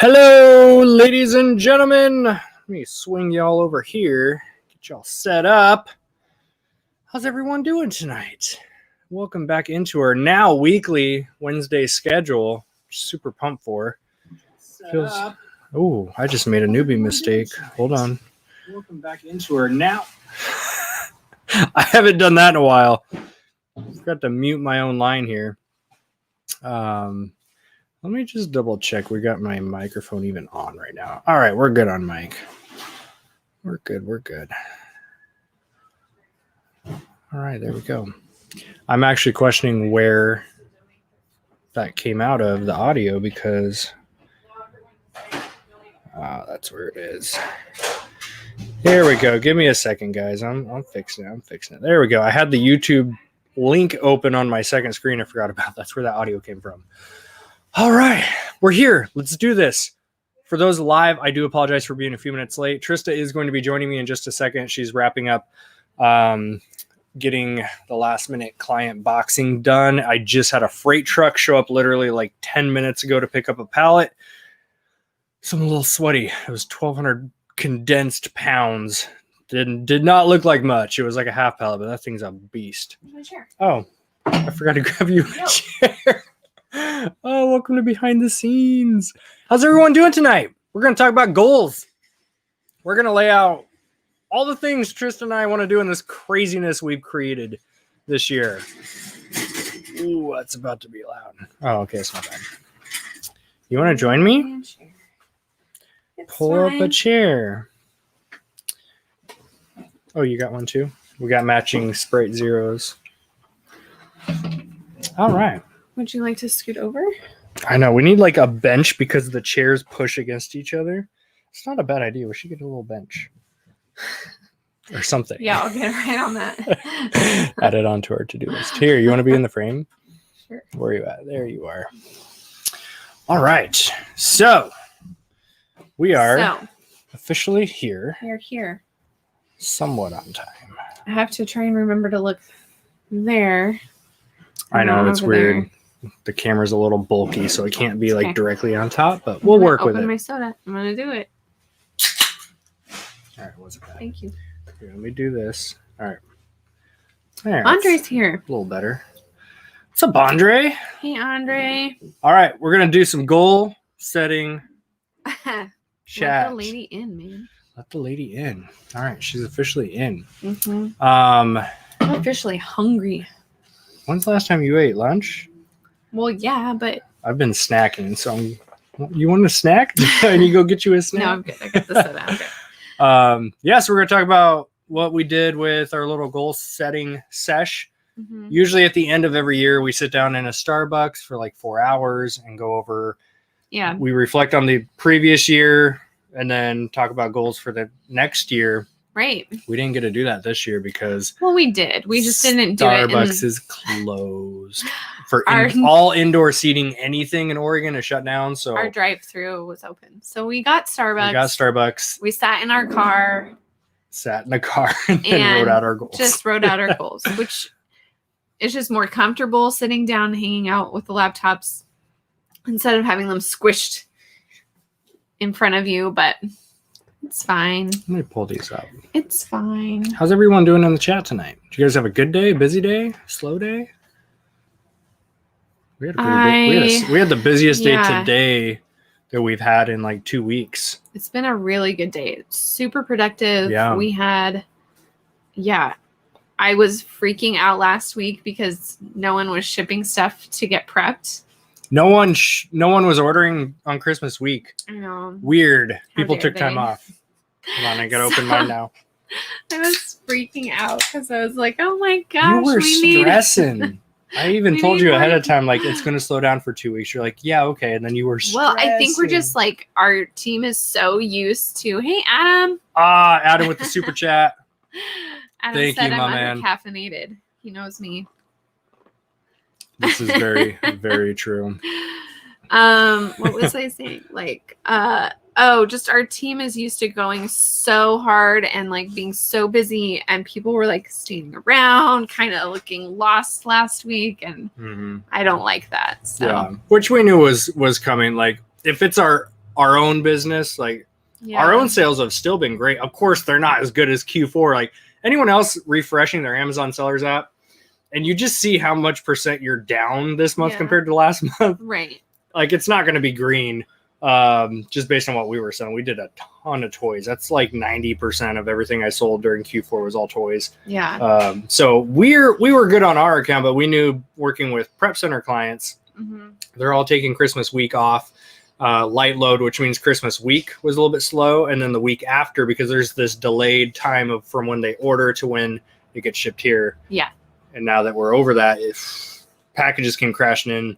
Hello, ladies and gentlemen. Let me swing y'all over here, get y'all set up. How's everyone doing tonight? Welcome back into our now weekly Wednesday schedule. Super pumped for. Oh, I just made a newbie mistake. Hold on. Welcome back into our now. I haven't done that in a while. I forgot to mute my own line here. Let me just double check. We got my microphone even on right now. All right, we're good on mic. We're good. All right, there we go. I'm actually questioning where that came out of, the audio, because that's where it is. There we go. Give me a second, guys. I'm fixing it. There we go. I had the YouTube link open on my second screen. I forgot about that. That's where that audio came from. All right, we're here. Let's do this. For those live, I do apologize for being a few minutes late. Trista is going to be joining me in just a second. She's wrapping up getting the last minute client boxing done. I just had a freight truck show up literally like 10 minutes ago to pick up a pallet. So I'm a little sweaty. It was 1,200 condensed pounds. Did not look like much. It was like a half pallet, but that thing's a beast. My chair. Oh, I forgot to grab you a chair. Oh, welcome to Behind the Scenes. How's everyone doing tonight? We're going to talk about goals. We're going to lay out all the things Tristan and I want to do in this craziness we've created this year. Ooh, that's about to be loud. Oh, okay, it's not bad. You want to join me? Pull up a chair. Oh, you got one too? We got matching Sprite Zeros. All right. Would you like to scoot over? I know. We need like a bench because the chairs push against each other. It's not a bad idea. We should get a little bench or something. Yeah, I'll get right on that. Add it onto our to-do list. Here, you want to be in the frame? Sure. Where are you at? There you are. All right. So we are officially here. We're here. Somewhat on time. I have to try and remember to look there. I know, it's weird. There. The camera's a little bulky, so it can't be like directly on top, but we'll work with it. Open my soda. I'm going to do it. All right, what's it bad? Thank you. Here, let me do this. All right. There, Andre's here. A little better. What's up, Andre? Hey, Andre. All right, we're going to do some goal setting chat. Let the lady in, man. Let the lady in. All right, she's officially in. Mm-hmm. I'm officially hungry. When's the last time you ate lunch? Well, yeah, but I've been snacking, so you want a snack? I need to go get you a snack. No, I'm good. I got the soda. I'm good. So we're going to talk about what we did with our little goal setting sesh. Mm-hmm. Usually at the end of every year, we sit down in a Starbucks for like 4 hours and go over. Yeah. We reflect on the previous year and then talk about goals for the next year. Right. We didn't get to do that this year because... Well, we did. We just didn't do it. Starbucks is closed. For all indoor seating, anything in Oregon is shut down. So our drive-through was open. So we got Starbucks. We sat in our car. Sat in the car and wrote out our goals. Just wrote out our goals, which is just more comfortable sitting down, hanging out with the laptops instead of having them squished in front of you. But... it's fine. Let me pull these up. It's fine. How's everyone doing in the chat tonight? Did you guys have a good day, busy day, slow day? We had the busiest day today that we've had in like 2 weeks. It's been a really good day. It's super productive. Yeah. We had, I was freaking out last week because no one was shipping stuff to get prepped. No one was ordering on Christmas week. I know. Weird. People took time off. Hold on, I gotta open mine now. I was freaking out because I was like, "Oh my gosh, you were stressing." I even told you ahead of time, like it's gonna slow down for 2 weeks. You're like, "Yeah, okay," and then you were stressing. Well, I think we're just like our team is so used to. Hey, Adam. Adam with the super chat. Adam Thank said you, my I'm man. Caffeinated. He knows me. This is very, very true. What was I saying? Like, just our team is used to going so hard and like being so busy, and people were like standing around, kind of looking lost last week, and I don't like that. So. Yeah, which we knew was coming. Like, if it's our our own business, like our own sales have still been great. Of course, they're not as good as Q4. Like anyone else refreshing their Amazon sellers app, and you just see how much % you're down this month compared to last month. Right. Like it's not going to be green. Just based on what we were selling, we did a ton of toys. That's like 90% of everything I sold during Q4 was all toys. Yeah. So we were good on our account, but we knew working with prep center clients, they're all taking Christmas week off, light load, which means Christmas week was a little bit slow. And then the week after, because there's this delayed time from when they order to when it gets shipped here. Yeah. And now that we're over that, if packages came crashing in,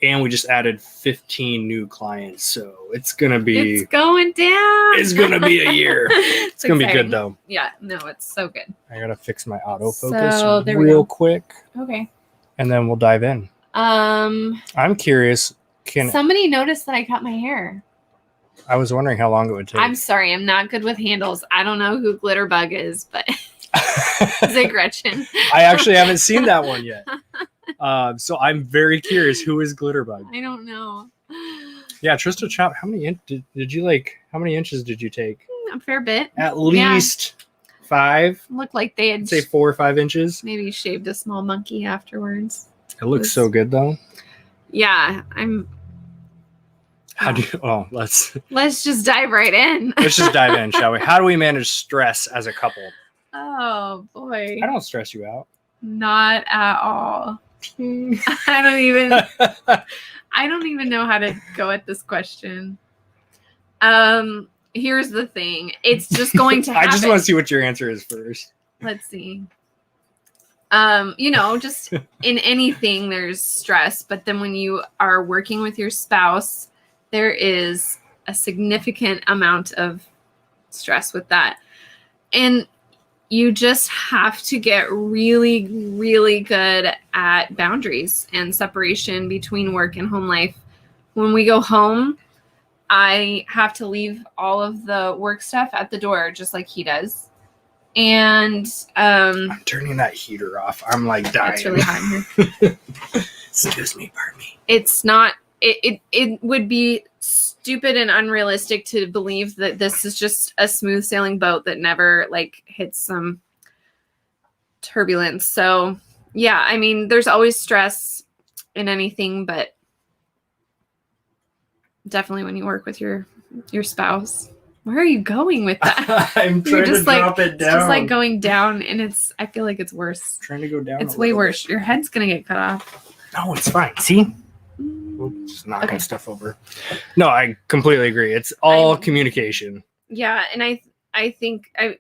and we just added 15 new clients. So it's going to be... It's going down. It's going to be a year. It's going to be good, though. Yeah. No, it's so good. I got to fix my autofocus So, real quick. Okay. And then we'll dive in. I'm curious. Somebody noticed that I cut my hair. I was wondering how long it would take. I'm sorry. I'm not good with handles. I don't know who Glitterbug is, but... Is it Gretchen? I actually haven't seen that one yet. So I'm very curious. Who is Glitterbug? I don't know. Yeah, Trista Chop. How many how many inches did you take? A fair bit. At least 5. Looked like they had say 4 or 5 inches. maybe shaved a small monkey afterwards. It looks so good though. Yeah, let's just dive right in. Let's just dive in, shall we? How do we manage stress as a couple? Oh boy. I don't stress you out. Not at all. I don't even know how to go at this question. Here's the thing. It's just going to happen. I just want to see what your answer is first. Let's see. Just in anything there's stress, but then when you are working with your spouse, there is a significant amount of stress with that. And you just have to get really, really good at boundaries and separation between work and home life. When we go home, I have to leave all of the work stuff at the door, just like he does. And I'm turning that heater off. I'm like dying. It's really hot in here. Excuse me, pardon me. It's not. It would be stupid and unrealistic to believe that this is just a smooth sailing boat that never hits some turbulence. So yeah, I mean, there's always stress in anything, but definitely when you work with your spouse. Where are you going with that? I'm trying to drop it down. It's just going down, and I feel like it's worse. I'm trying to go down. It's way worse. Your head's gonna get cut off. No, it's fine. See? We'll just knocking stuff over. No, I completely agree. It's all communication. Yeah, and I think I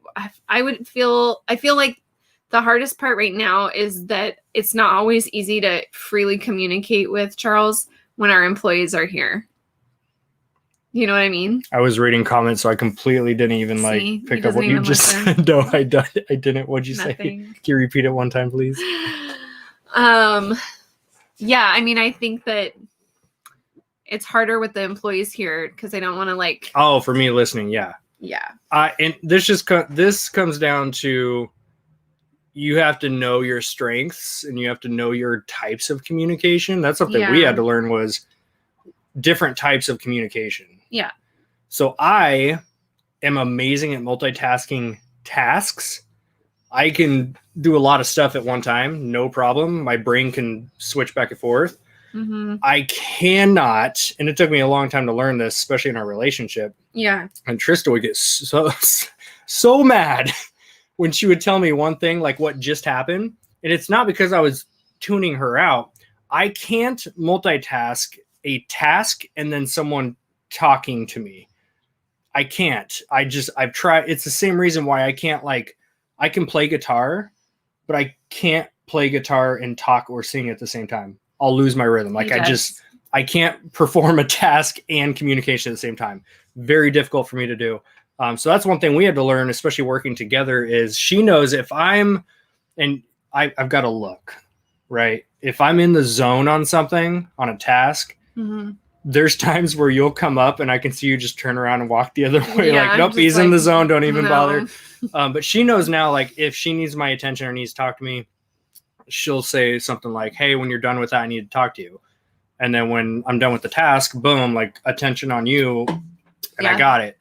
feel like the hardest part right now is that it's not always easy to freely communicate with Charles when our employees are here. You know what I mean? I was reading comments, so I completely didn't even pick up what you just said. No, I didn't. What'd you say? Can you repeat it one time, please? Yeah, I mean, I think that it's harder with the employees here because I don't want to Oh, for me listening, yeah. Yeah. And this comes down to you have to know your strengths and you have to know your types of communication. That's something we had to learn was different types of communication. Yeah. So I am amazing at multitasking tasks. I can do a lot of stuff at one time, no problem. My brain can switch back and forth. Mm-hmm. I cannot, and it took me a long time to learn this, especially in our relationship. Yeah. And Trista would get so mad when she would tell me one thing like what just happened. And it's not because I was tuning her out. I can't multitask a task and then someone talking to me. I can't. I've tried. It's the same reason why I can't I can play guitar, but I can't play guitar and talk or sing at the same time. I'll lose my rhythm. I can't perform a task and communication at the same time. Very difficult for me to do. So that's one thing we had to learn, especially working together, is she knows if I've got to look, right? If I'm in the zone on something, on a task, there's times where you'll come up and I can see you just turn around and walk the other way. Yeah, nope, he's in the zone. Don't even bother. But she knows now, if she needs my attention or needs to talk to me, she'll say something like, hey, when you're done with that, I need to talk to you. And then when I'm done with the task, boom, attention on you. and I got it.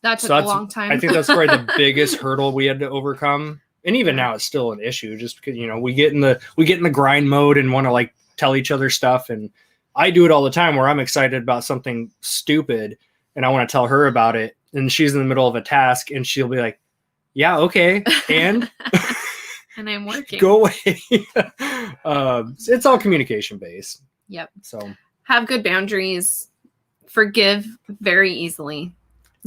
That took a long time. I think that's probably the biggest hurdle we had to overcome. And even now it's still an issue just because, we get in the grind mode and want to like tell each other stuff. And I do it all the time where I'm excited about something stupid and I want to tell her about it. And she's in the middle of a task and she'll be like, yeah, okay. And and I'm working. Go away. It's all communication based. Yep. So have good boundaries. Forgive very easily.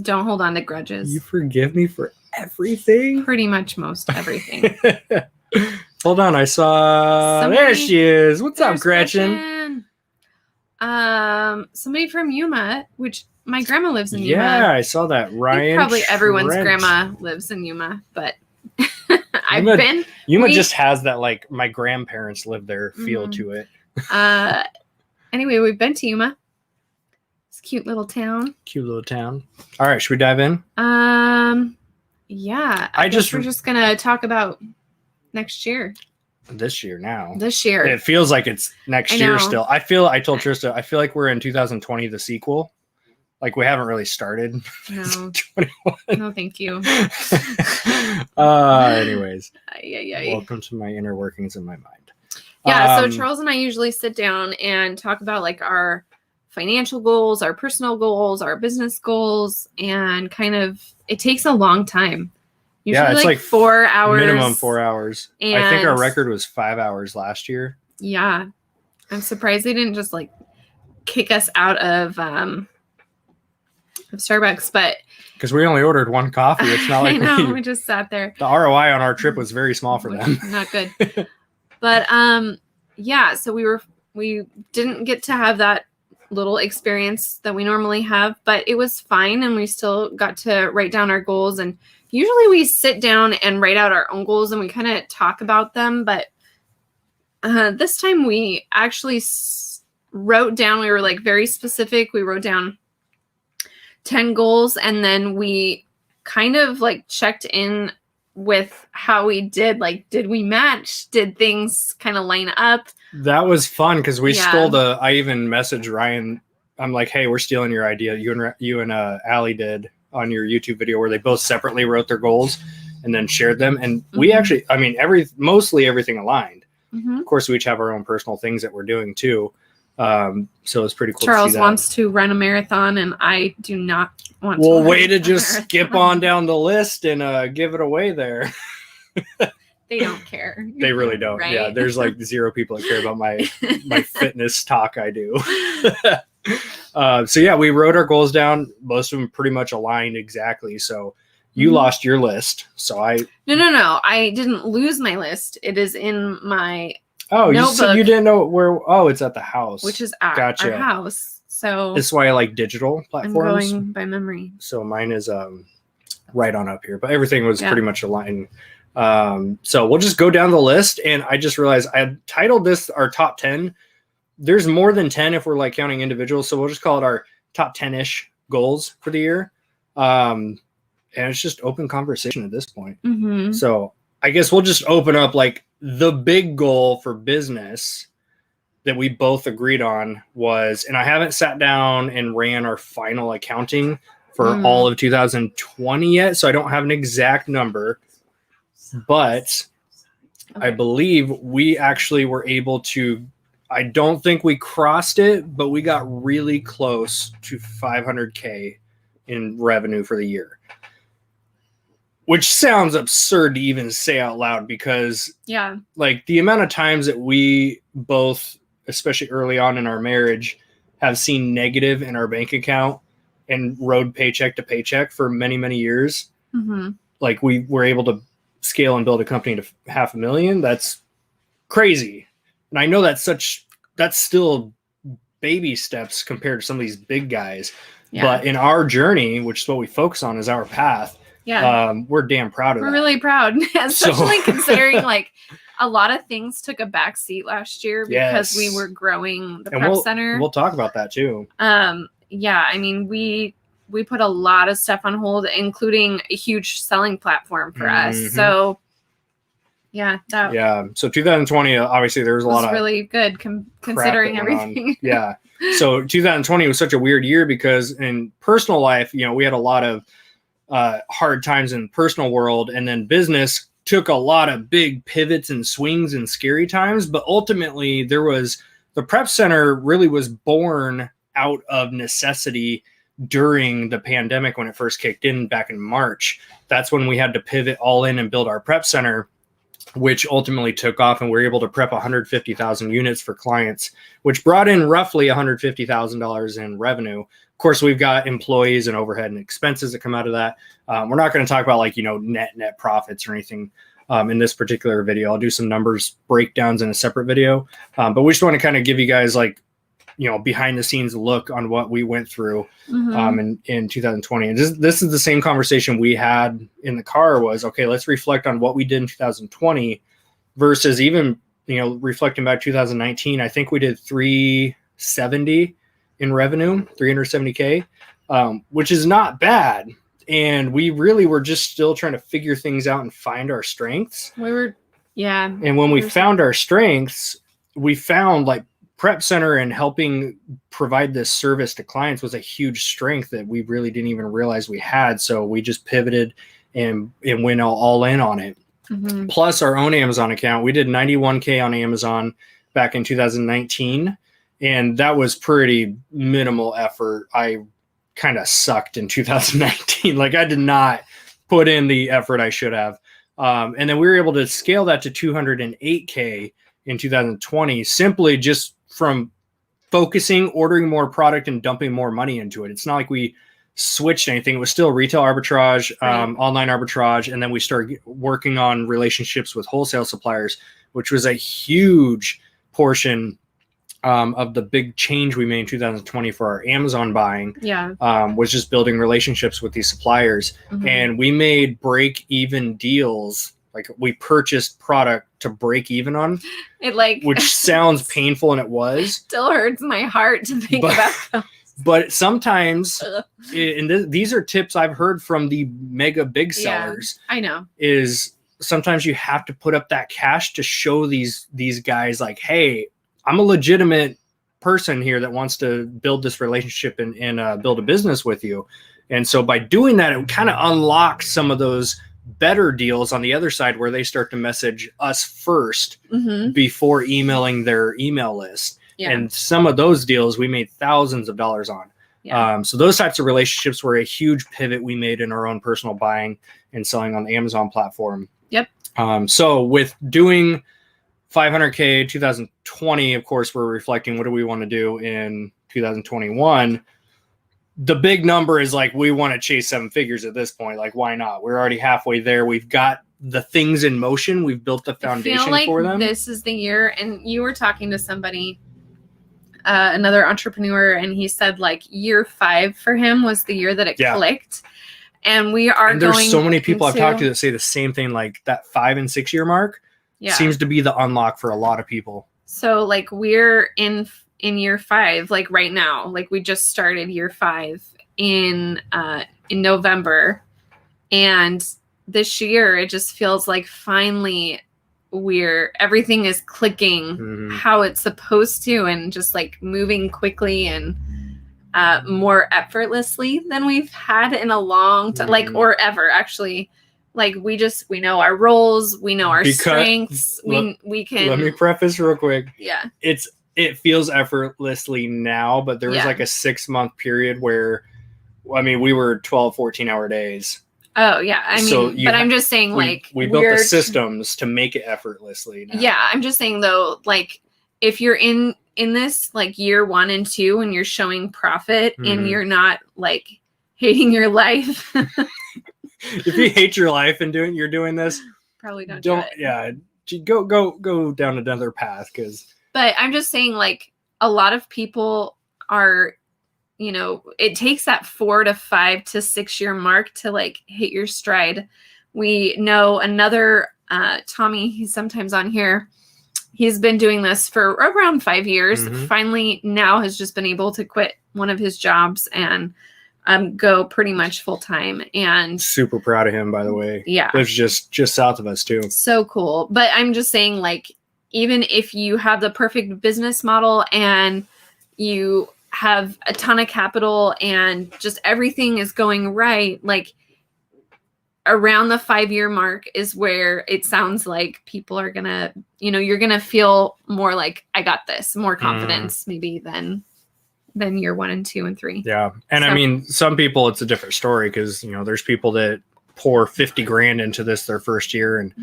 Don't hold on to grudges. You forgive me for everything? Pretty much most everything. Hold on, I saw there she is. What's up, Gretchen? Somebody from Yuma, which my grandma lives in Yuma. Yeah, I saw that. Ryan. Probably everyone's grandma lives in Yuma, but Yuma just has that like my grandparents lived there feel to it. Anyway, we've been to Yuma. It's a cute little town. All right, should we dive in? Yeah. I guess we're just gonna talk about next year. This year now. It feels like it's next year still. I told Trista, I feel like we're in 2020, the sequel. Like we haven't really started. No. No, thank you. Anyways. Yeah. Welcome to my inner workings in my mind. Yeah, so Charles and I usually sit down and talk about like our financial goals, our personal goals, our business goals, and kind of it takes a long time. Usually it's like 4 hours. Minimum 4 hours. And I think our record was 5 hours last year. Yeah. I'm surprised they didn't just like kick us out of Starbucks, but because we only ordered one coffee. It's not like we just sat there. The ROI on our trip was very small for them. Not good. But yeah, so we didn't get to have that little experience that we normally have, but it was fine, and we still got to write down our goals. And usually we sit down and write out our own goals and we kind of talk about them, but this time we actually wrote down, we were like very specific. We wrote down 10 goals, and then we kind of like checked in with how we did. Like, did we match? Did things kind of line up? That was fun because we stole I even messaged Ryan. I'm like, hey, we're stealing your idea. You and Allie did on your YouTube video where they both separately wrote their goals and then shared them. And we actually, I mean, mostly everything aligned. Of course, we each have our own personal things that we're doing too. So it's pretty cool. Charles wants to run a marathon, and I do not want to. Well, way to just skip on down the list and give it away there. They don't care. They really don't. Right? Yeah, there's like 0 people that care about my fitness talk I do. So yeah, we wrote our goals down. Most of them pretty much aligned exactly. So you lost your list. So No. I didn't lose my list. It is in my notebook. You said you didn't know where. Oh, it's at the house, which is at our house. So this is why I like digital platforms. I'm going by memory. So mine is right on up here, but everything was pretty much aligned. So we'll just go down the list, and I just realized I had titled this our top 10. There's more than 10 if we're like counting individuals, so we'll just call it our top 10-ish goals for the year. And it's just open conversation at this point. So I guess we'll just open up like the big goal for business that we both agreed on was, and I haven't sat down and ran our final accounting for all of 2020 yet, so I don't have an exact number. But I believe we actually were able to, I don't think we crossed it, but we got really close to 500K in revenue for the year. Which sounds absurd to even say out loud because like the amount of times that we both, especially early on in our marriage, have seen negative in our bank account and rode paycheck to paycheck for many, many years. Like we were able to scale and build a company to $500,000. That's crazy. And I know that's still baby steps compared to some of these big guys. But in our journey, which is what we focus on, is our path. We're damn proud of that. We're really proud, especially considering like a lot of things took a back seat last year because we were growing the prep center. We'll talk about that too. I mean, we put a lot of stuff on hold, including a huge selling platform for us. So Yeah. Yeah. So 2020, obviously there was a lot was of really good considering crap that went on. everything. Yeah. So 2020 was such a weird year because in personal life, we had a lot of hard times in the personal world, and then business took a lot of big pivots and swings and scary times. But ultimately, the prep center really was born out of necessity during the pandemic when it first kicked in back in March. That's when we had to pivot all in and build our prep center, which ultimately took off, and we were able to prep 150,000 units for clients, which brought in roughly $150,000 in revenue. Of course, we've got employees and overhead and expenses that come out of that. We're not going to talk about net profits or anything in this particular video. I'll do some numbers breakdowns in a separate video, but we just want to kind of give you guys behind the scenes look on what we went through in 2020. And this is the same conversation we had in the car was, okay, let's reflect on what we did in 2020 versus even, reflecting back 2019. I think we did 370 in revenue, 370K, which is not bad. And we really were just still trying to figure things out and find our strengths. And when we found our strengths, we found prep center and helping provide this service to clients was a huge strength that we really didn't even realize we had. So we just pivoted and went all in on it. Plus our own Amazon account. We did 91K on Amazon back in 2019. And that was pretty minimal effort. I kind of sucked in 2019. I did not put in the effort I should have. And then we were able to scale that to 208K in 2020, simply just from focusing, ordering more product, and dumping more money into it. It's not like we switched anything. It was still retail arbitrage, online arbitrage. And then we started working on relationships with wholesale suppliers, which was a huge portion of the big change we made in 2020 for our Amazon buying. Was just building relationships with these suppliers. And we made break-even deals. We purchased product to break even on it, which sounds painful, and it was. Still hurts my heart to think about those. But sometimes, and these are tips I've heard from the mega big sellers. I know. Is sometimes you have to put up that cash to show these guys hey, I'm a legitimate person here that wants to build this relationship and build a business with you. And so by doing that, it kind of unlocks some of those better deals on the other side where they start to message us first before emailing their email list. And some of those deals we made thousands of dollars on. So those types of relationships were a huge pivot we made in our own personal buying and selling on the Amazon platform. So with doing 500K 2020, of course, we're reflecting what do we want to do in 2021. The big number is we want to chase 7 figures at this point. Why not? We're already halfway there. We've got the things in motion. We've built the foundation for them. This is the year. And you were talking to somebody, another entrepreneur, and he said year 5 for him was the year that it clicked. And we are and there's so many people I've talked to that say the same thing, that 5 and 6 year mark seems to be the unlock for a lot of people. So we're in year 5, right now, we just started year 5 in November, and this year it just feels finally everything is clicking how it's supposed to, and just moving quickly and more effortlessly than we've had in a long time, or ever actually. We know our roles, we know our strengths. We can. Let me preface real quick. Yeah. It feels effortlessly now, but there was a 6-month period where, we were 12, 14-hour days. Oh yeah. But I'm just saying we built the systems to make it effortlessly now. Yeah. I'm just saying though, if you're in this year 1 and 2 and you're showing profit and you're not hating your life. If you hate your life and you're doing this, probably don't do it. Yeah, go down another path. But I'm just saying, a lot of people are, it takes that 4 to 5 to 6 year mark to hit your stride. We know another Tommy, he's sometimes on here. He's been doing this for around 5 years. Finally, now has just been able to quit one of his jobs and go pretty much full time. And super proud of him, by the way. Yeah. Lives just south of us too. So cool. But I'm just saying, like, even if you have the perfect business model and you have a ton of capital and just everything is going right, like around the 5-year mark is where it sounds like people are gonna, you're gonna feel more like, I got this, more confidence maybe than year 1 and 2 and 3. Yeah. And I mean, some people, it's a different story because, there's people that pour 50 grand into this their first year and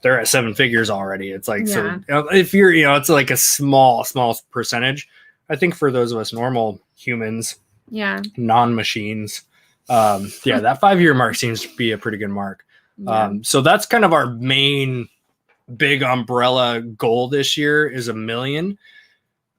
they're at 7 figures already. It's like, so if you're, it's like a small percentage. I think for those of us normal humans, non-machines, that 5-year mark seems to be a pretty good mark. So that's kind of our main big umbrella goal this year is $1 million.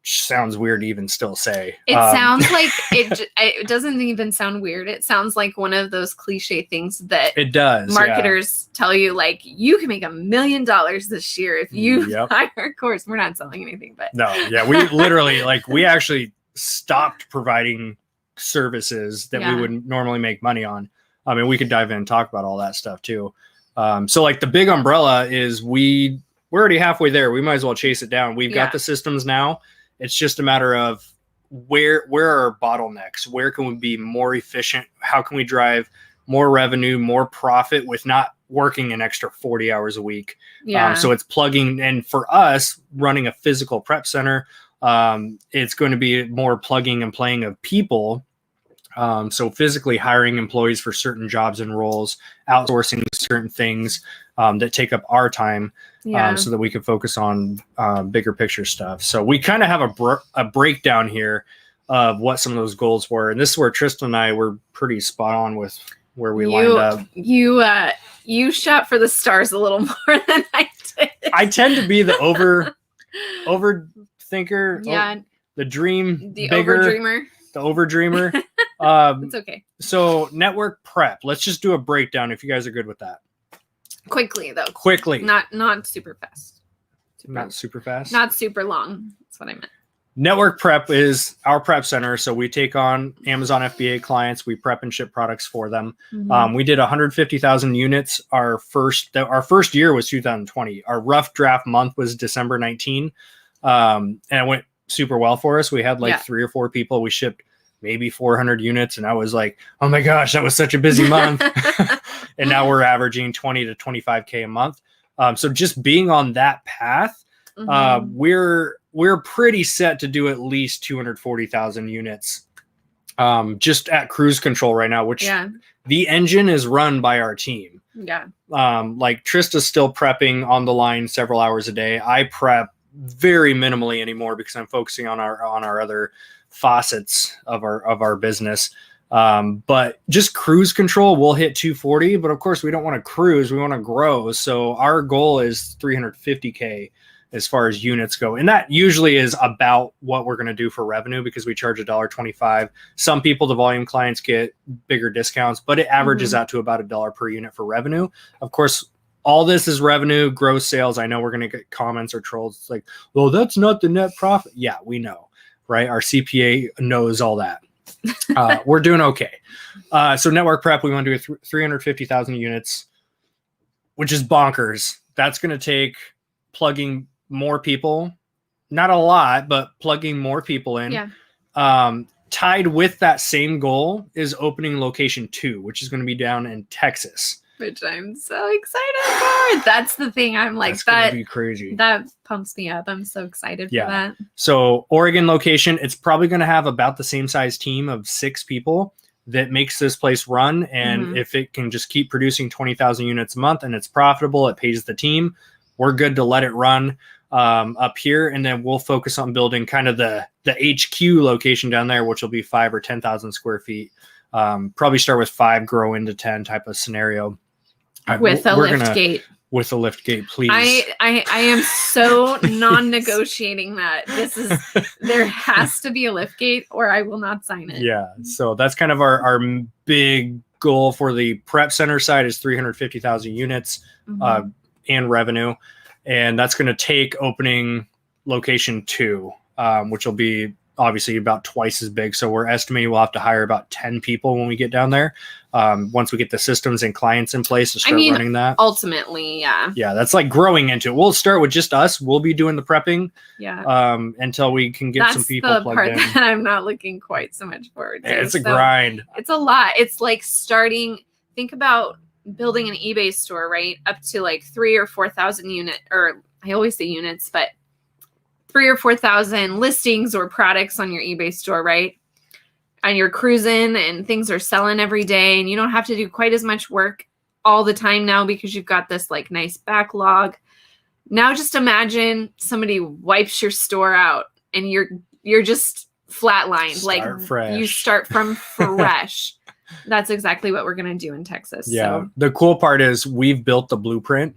Sounds weird to even still say. It sounds like it doesn't even sound weird. It sounds like one of those cliche things that it does. Marketers tell you, like, you can make $1 million this year if you buy our course. We're not selling anything, but no, we literally we actually stopped providing services that we would normally make money on. I mean, we could dive in and talk about all that stuff too. So like the big umbrella is we're already halfway there. We might as well chase it down. We've got the systems now. It's just a matter of where are our bottlenecks? Where can we be more efficient? How can we drive more revenue, more profit with not working an extra 40 hours a week? So it's plugging. And for us running a physical prep center, it's going to be more plugging and playing of people. So physically hiring employees for certain jobs and roles, outsourcing certain things that take up our time so that we can focus on bigger picture stuff. So we kind of have a breakdown here of what some of those goals were. And this is where Tristan and I were pretty spot on with where we lined up. You shot for the stars a little more than I did. I tend to be the overthinker. Yeah. The dream The bigger. overdreamer. The overdreamer. It's okay. So network prep. Let's just do a breakdown if you guys are good with that. Quickly though. Quickly. Not super fast. Not super fast. Not super long. That's what I meant. Network prep is our prep center. So we take on Amazon FBA clients. We prep and ship products for them. We did 150,000 units. Our first year was 2020. Our rough draft month was December 19. And it went super well for us. We had 3 or 4 people. We shipped maybe 400 units. And I was like, oh my gosh, that was such a busy month. And now we're averaging 20 to 25K a month. So just being on that path, we're pretty set to do at least 240,000 units just at cruise control right now, which the engine is run by our team. Like Trista's still prepping on the line several hours a day. I prep very minimally anymore because I'm focusing on our other faucets of our business. But just cruise control, we'll hit 240, but of course we don't want to cruise. We want to grow. So our goal is 350K as far as units go. And that usually is about what we're going to do for revenue because we charge $1.25. Some people, the volume clients, get bigger discounts, but it averages out to about $1 per unit for revenue. Of course, all this is revenue, gross sales. I know we're going to get comments or trolls. It's like, well, that's not the net profit. Yeah, we know, right? Our CPA knows all that. We're doing okay. So network prep, we want to do 350,000 units, which is bonkers. That's going to take plugging more people, not a lot, but plugging more people in. Tied with that same goal is opening location 2, which is going to be down in Texas. Which I'm so excited for. That's the thing. I'm like, that's gonna be crazy. That pumps me up. I'm so excited for that. So Oregon location, it's probably going to have about the same size team of 6 people that makes this place run. And if it can just keep producing 20,000 units a month and it's profitable, it pays the team, we're good to let it run up here. And then we'll focus on building kind of the HQ location down there, which will be 5 or 10,000 square feet. Probably start with 5, grow into 10 type of scenario. With a lift gate. With a lift gate, please. I am so non-negotiating that. There has to be a lift gate or I will not sign it. Yeah. So that's kind of our big goal for the prep center side is 350,000 units and revenue. And that's going to take opening location 2, which will be obviously about twice as big. So we're estimating we'll have to hire about 10 people when we get down there. Once we get the systems and clients in place to start running that. Ultimately, yeah. Yeah, that's like growing into it. We'll start with just us. We'll be doing the prepping. Yeah. Until we can get some people That's the plugged part in. that I'm not looking quite so much forward to. It's a grind. It's a lot. It's like think about building an eBay store, right? Up to like 3,000 or 4,000 unit, or I always say units, but 3,000 or 4,000 listings or products on your eBay store, right? And you're cruising and things are selling every day, and you don't have to do quite as much work all the time now because you've got this like nice backlog. Now just imagine somebody wipes your store out and you're just flatlined. You start from fresh. That's exactly what we're going to do in Texas. Yeah. So. The cool part is we've built the blueprint.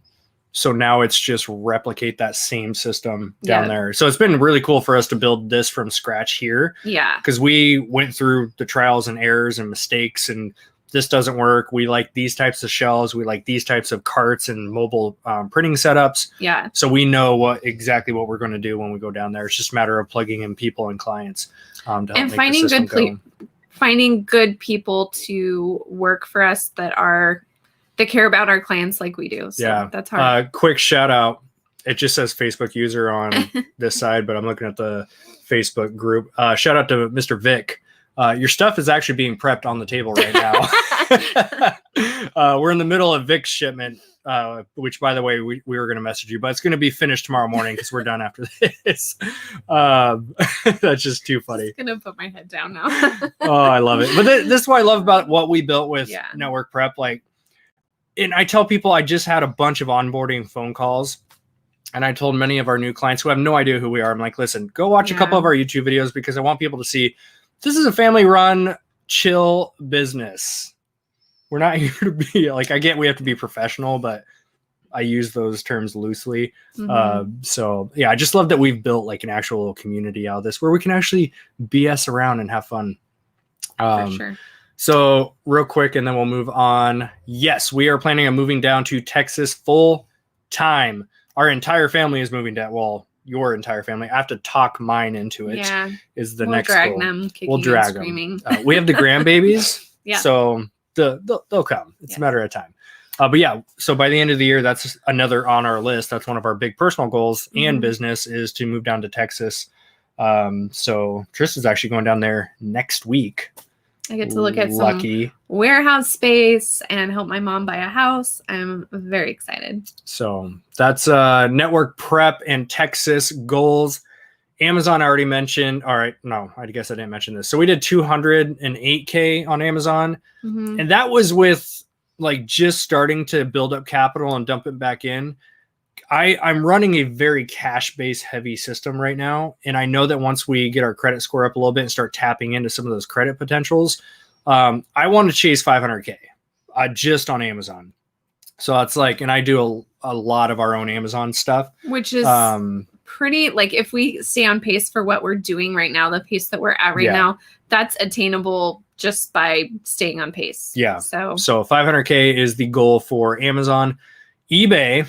So now it's just replicate that same system down there. So it's been really cool for us to build this from scratch here. Yeah. Because we went through the trials and errors and mistakes, and this doesn't work. We like these types of shelves. We like these types of carts and mobile printing setups. Yeah. So we know exactly what we're going to do when we go down there. It's just a matter of plugging in people and clients to help and make finding good people to work for us that care about our clients like we do. So yeah, that's hard. Quick shout out. It just says Facebook user on this side, but I'm looking at the Facebook group. Shout out to Mr. Vic. Your stuff is actually being prepped on the table right now. We're in the middle of Vic's shipment, which, by the way, we were going to message you, but it's going to be finished tomorrow morning because we're done after this. That's just too funny. I'm going to put my head down now. Oh, I love it. But this is what I love about what we built with Network Prep. And I tell people I just had a bunch of onboarding phone calls, and I told many of our new clients who have no idea who we are, I'm like, listen, go watch a couple of our YouTube videos because I want people to see this is a family-run, chill business. We're not here to be I get we have to be professional, but I use those terms loosely. So yeah, I just love that we've built an actual little community out of this where we can actually BS around and have fun. For sure. So real quick, and then we'll move on. Yes, we are planning on moving down to Texas full time. Our entire family is moving down. Well, your entire family. I have to talk mine into it. Yeah. Is the we'll next drag goal. them, we'll drag them. We have the grandbabies. Yeah. So they'll come. It's a matter of time. But yeah, so by the end of the year, that's another on our list. That's one of our big personal goals and business is to move down to Texas. So Tristan's actually going down there next week. I get to look at some warehouse space and help my mom buy a house. I'm very excited. So that's Network Prep and Texas goals. Amazon I already mentioned. All right. No, I guess I didn't mention this. So we did 208K on Amazon. And that was with just starting to build up capital and dump it back in. I'm running a very cash-based heavy system right now. And I know that once we get our credit score up a little bit and start tapping into some of those credit potentials, I want to chase 500K just on Amazon. So it's and I do a lot of our own Amazon stuff. Which is pretty, if we stay on pace for what we're doing right now, the pace that we're at right now, that's attainable just by staying on pace. Yeah. So 500K is the goal for Amazon. eBay.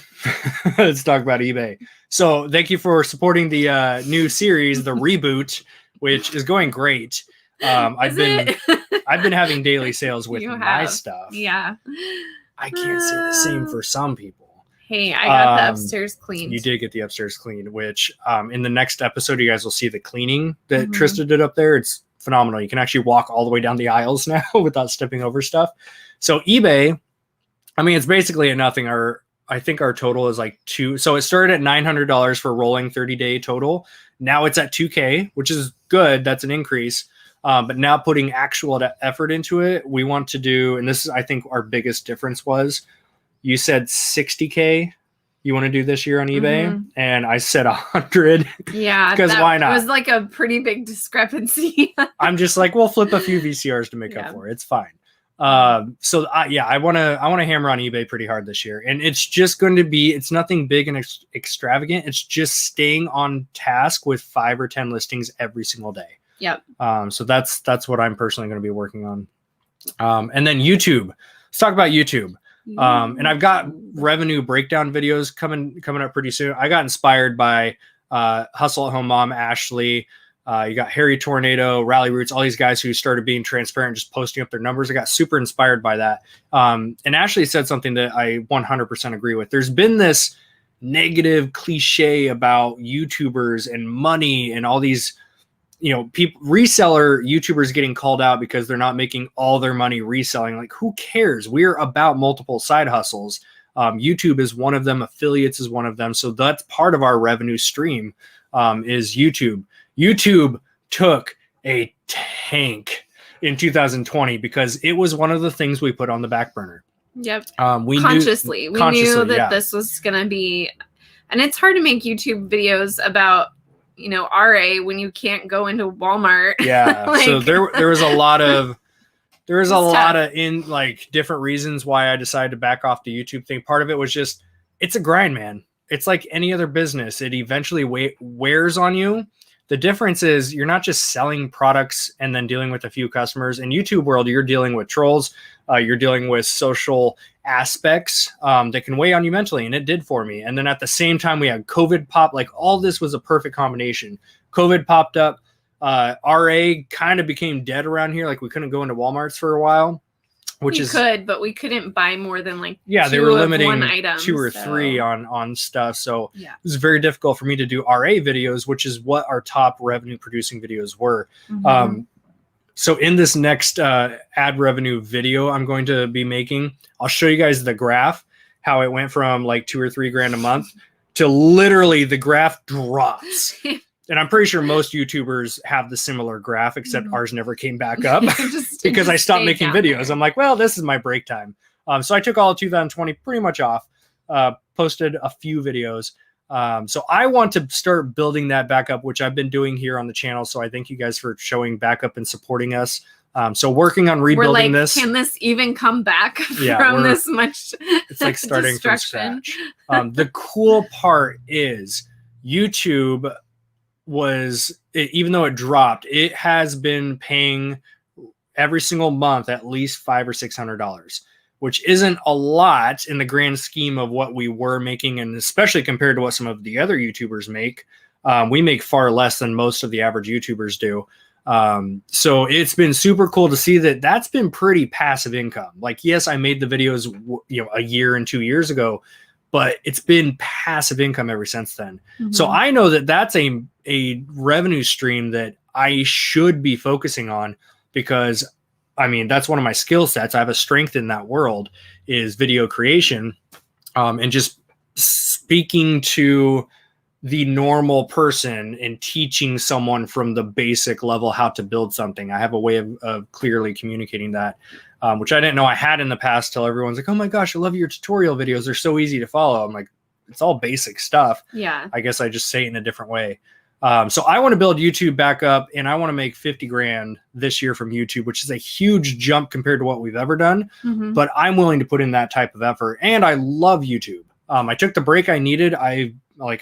Let's talk about eBay. So thank you for supporting the new series, the reboot, which is going great. I've been having daily sales with my stuff. Yeah. I can't say the same for some people. Hey, I got the upstairs cleaned. You did get the upstairs cleaned, which in the next episode, you guys will see the cleaning that Trista did up there. It's phenomenal. You can actually walk all the way down the aisles now without stepping over stuff. So eBay, it's basically a nothing. I think our total is $2. So it started at $900 for rolling 30-day total. Now it's at $2K, which is good. That's an increase. But now putting actual effort into it, we want to do, and this is, I think, our biggest difference was, you said 60K you want to do this year on eBay, and I said 100. Yeah, because why not? It was a pretty big discrepancy. I'm just we'll flip a few VCRs to make up for it. It's fine. I want to hammer on eBay pretty hard this year, and it's just going to be, it's nothing big and extravagant. It's just staying on task with 5 or 10 listings every single day. Yep. So that's what I'm personally going to be working on. And then YouTube. Let's talk about YouTube. And I've got revenue breakdown videos coming up pretty soon. I got inspired by Hustle at Home Mom Ashley. You got Harry Tornado, Rally Roots, all these guys who started being transparent, just posting up their numbers. I got super inspired by that. And Ashley said something that I 100% agree with. There's been this negative cliche about YouTubers and money and all these, reseller YouTubers getting called out because they're not making all their money reselling. Like, who cares? We're about multiple side hustles. YouTube is one of them. Affiliates is one of them. So that's part of our revenue stream, is YouTube. YouTube took a tank in 2020 because it was one of the things we put on the back burner. Yep. We consciously knew that yeah. this was going to be, and it's hard to make YouTube videos about, RA when you can't go into Walmart. Yeah. Like, so there was a lot of, tough. different reasons why I decided to back off the YouTube thing. Part of it was just, it's a grind, man. It's like any other business. It eventually wears on you. The difference is you're not just selling products and then dealing with a few customers. In YouTube world, you're dealing with trolls. You're dealing with social aspects that can weigh on you mentally. And it did for me. And then at the same time, we had COVID pop. Like, all this was a perfect combination. COVID popped up. RA kind of became dead around here. Like, we couldn't go into Walmarts for a while. But we couldn't buy more than they were limiting one item, 2 or 3 on stuff. So yeah. It was very difficult for me to do RA videos, which is what our top revenue producing videos were. Mm-hmm. So in this next ad revenue video I'm going to be making, I'll show you guys the graph, how it went from like $2 or $3 grand a month to literally the graph drops. And I'm pretty sure most YouTubers have the similar graph, except ours never came back up because I stopped making videos. I'm like, well, this is my break time. So I took all of 2020 pretty much off, posted a few videos. So I want to start building that back up, which I've been doing here on the channel. So I thank you guys for showing back up and supporting us. So working on rebuilding this. Can this even come back from this much? It's like starting from scratch. The cool part is YouTube even though it dropped, it has been paying every single month at least $500 or $600, which isn't a lot in the grand scheme of what we were making, and especially compared to what some of the other YouTubers make. We make far less than most of the average YouTubers do. So it's been super cool to see that that's been pretty passive income. Like, yes, I made the videos, a year and 2 years ago, but it's been passive income ever since then. Mm-hmm. So I know that that's a revenue stream that I should be focusing on, because that's one of my skill sets. I have a strength in that world, is video creation, and just speaking to the normal person and teaching someone from the basic level how to build something. I have a way of clearly communicating that, which I didn't know I had in the past, till everyone's like, oh my gosh, I love your tutorial videos. They're so easy to follow. I'm like, it's all basic stuff. Yeah. I guess I just say it in a different way. So I want to build YouTube back up, and I want to make 50 grand this year from YouTube, which is a huge jump compared to what we've ever done. Mm-hmm. But I'm willing to put in that type of effort, and I love YouTube. I took the break I needed. I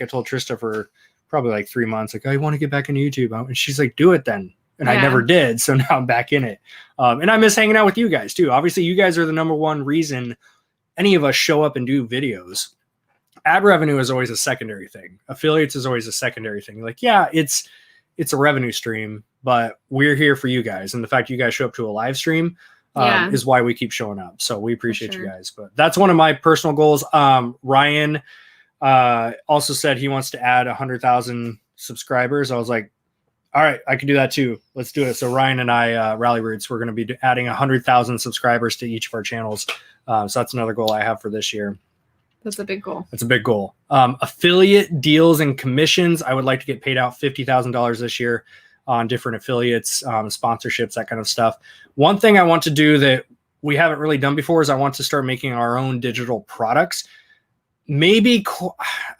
told Trista for probably like 3 months, like, I want to get back into YouTube. And she's like, do it then. And I never did. So now I'm back in it. And I miss hanging out with you guys too. Obviously, you guys are the number one reason any of us show up and do videos. Ad revenue is always a secondary thing. Affiliates is always a secondary thing. Like, yeah, it's a revenue stream, but we're here for you guys. And the fact you guys show up to a live stream is why we keep showing up. So we appreciate you guys. But that's one of my personal goals. Ryan also said he wants to add 100,000 subscribers. I was like, all right, I can do that too. Let's do it. So Ryan and I, Rally Roots, we're going to be adding 100,000 subscribers to each of our channels. So that's another goal I have for this year. That's a big goal. That's a big goal. Affiliate deals and commissions. I would like to get paid out $50,000 this year on different affiliates, sponsorships, that kind of stuff. One thing I want to do that we haven't really done before is I want to start making our own digital products. Maybe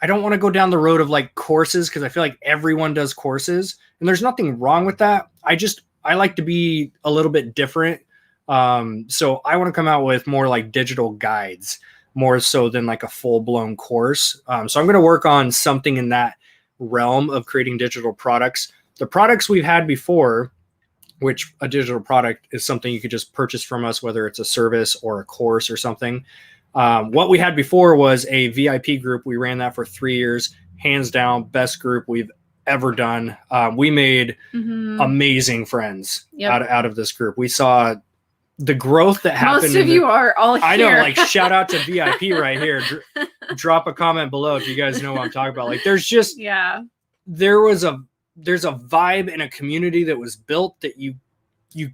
I don't want to go down the road of like courses, because I feel like everyone does courses, and there's nothing wrong with that. I like to be a little bit different. So I want to come out with more like digital guides, more so than like a full-blown course. So I'm going to work on something in that realm of creating digital products. The products we've had before, which a digital product is something you could just purchase from us, whether it's a service or a course or something. What we had before was a VIP group. We ran that for 3 years, hands down, best group we've ever done. We made Mhm. amazing friends Yep. out of this group. We saw the growth that happened. Most of you are all here. I know, like shout out to VIP right here. Drop a comment below if you guys know what I'm talking about. Like there's just there's a vibe in a community that was built that you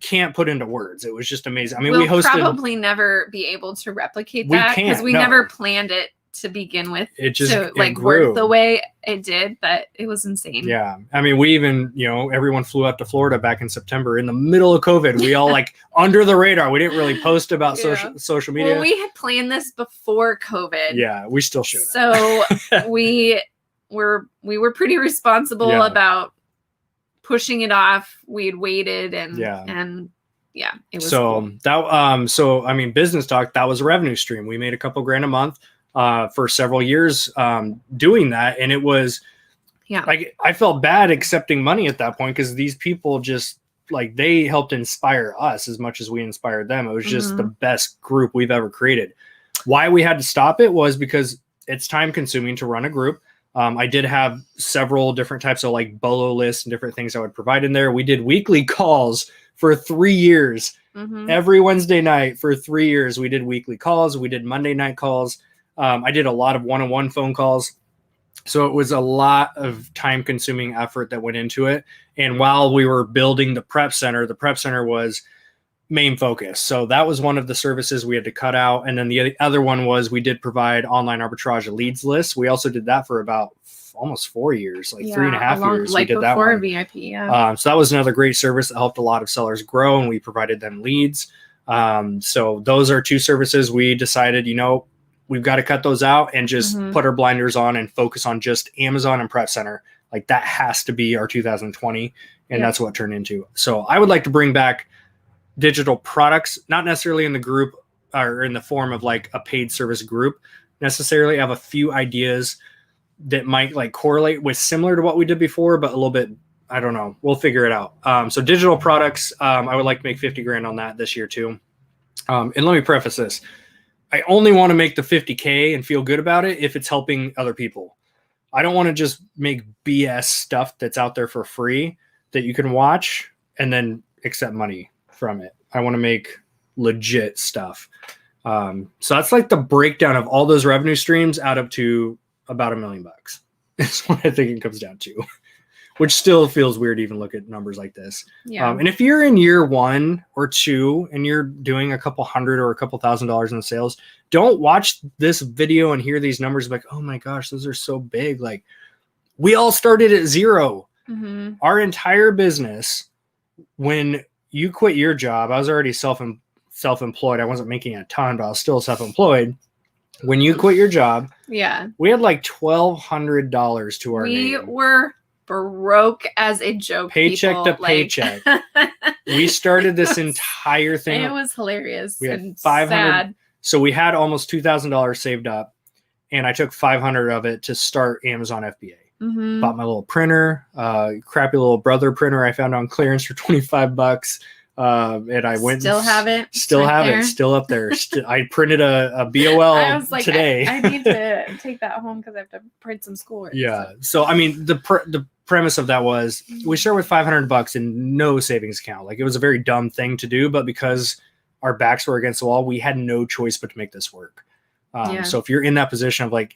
can't put into words. It was just amazing. I mean, we'll we hosted probably never be able to replicate that because we never planned it to begin with. It just work the way it did, but it was insane. Yeah. I mean, we even, everyone flew out to Florida back in September in the middle of COVID. We all like under the radar. We didn't really post about social media. Well, we had planned this before COVID. Yeah, we still showed it. So we were pretty responsible about pushing it off. We had waited and it was cool. I mean, business talk, that was a revenue stream. We made a couple grand a month for several years doing that. And it was like, I felt bad accepting money at that point because these people just like, they helped inspire us as much as we inspired them. It was just the best group we've ever created. Why we had to stop it was because it's time consuming to run a group. I did have several different types of like bolo lists and different things I would provide in there. We did weekly calls for 3 years. Every Wednesday night for 3 years, we did weekly calls. We did Monday night calls. I did a lot of one-on-one phone calls. So it was a lot of time-consuming effort that went into it. And while we were building the prep center was main focus. So that was one of the services we had to cut out. And then the other one was we did provide online arbitrage leads lists. We also did that for about almost 4 years, like 3.5 years. Like we did that one. VIP, so that was another great service that helped a lot of sellers grow, and we provided them leads. So those are two services we decided, we've got to cut those out and just put our blinders on and focus on just Amazon and Prep Center. Like that has to be our 2020. And that's what it turned into. So I would like to bring back digital products, not necessarily in the group or in the form of like a paid service group necessarily. I have a few ideas that might like correlate with similar to what we did before, but a little bit, I don't know. We'll figure it out. So digital products, I would like to make 50 grand on that this year too. And let me preface this. I only want to make the 50K and feel good about it if it's helping other people. I don't want to just make BS stuff that's out there for free that you can watch and then accept money from it. I want to make legit stuff. So that's like the breakdown of all those revenue streams out up to about $1 million. That's what I think it comes down to, which still feels weird to even look at numbers like this. And if you're in year 1 or 2 and you're doing a couple hundred or a couple $1,000s in sales, don't watch this video and hear these numbers like, oh my gosh, those are so big. Like we all started at 0. Our entire business, when you quit your job, I was already self-employed. I wasn't making a ton, but I was still self-employed. When you quit your job, we had like $1,200 to our name. We were broke as a joke. Paycheck to paycheck. We started this entire thing. It was hilarious. We had and 500. Sad. So we had almost $2,000 saved up, and I took 500 of it to start Amazon FBA. Bought my little printer, crappy little Brother printer I found on clearance for $25. And I went still have it still up there. I printed a BOL I was like, today. I need to take that home because I have to print some schoolwork. So I mean the premise of that was we start with $500 and no savings account. Like it was a very dumb thing to do, but because our backs were against the wall, we had no choice but to make this work. So if you're in that position of like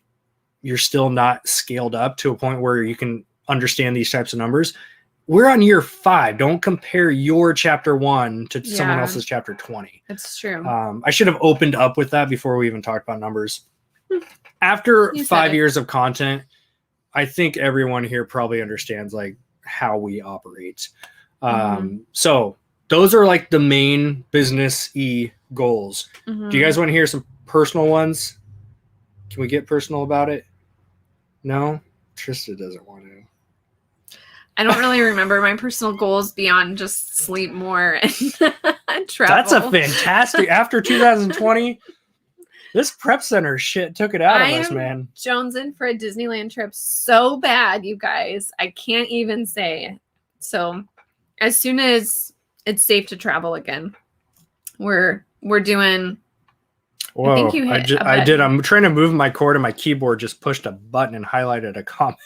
you're still not scaled up to a point where you can understand these types of numbers, we're on year 5. Don't compare your chapter 1 to someone else's chapter 20. It's true. I should have opened up with that before we even talked about numbers. After 5 years of content, I think everyone here probably understands like how we operate. So those are like the main business-y goals. Do you guys want to hear some personal ones? Can we get personal about it? No? Trista doesn't want to. I don't really remember my personal goals beyond just sleep more and travel. That's a fantastic. After 2020, this prep center shit took it out of us, man. Jonesing for a Disneyland trip so bad, you guys. I can't even say. So as soon as it's safe to travel again, we're doing. Whoa, I think you hit I did. I'm trying to move my cord and my keyboard just pushed a button and highlighted a comment.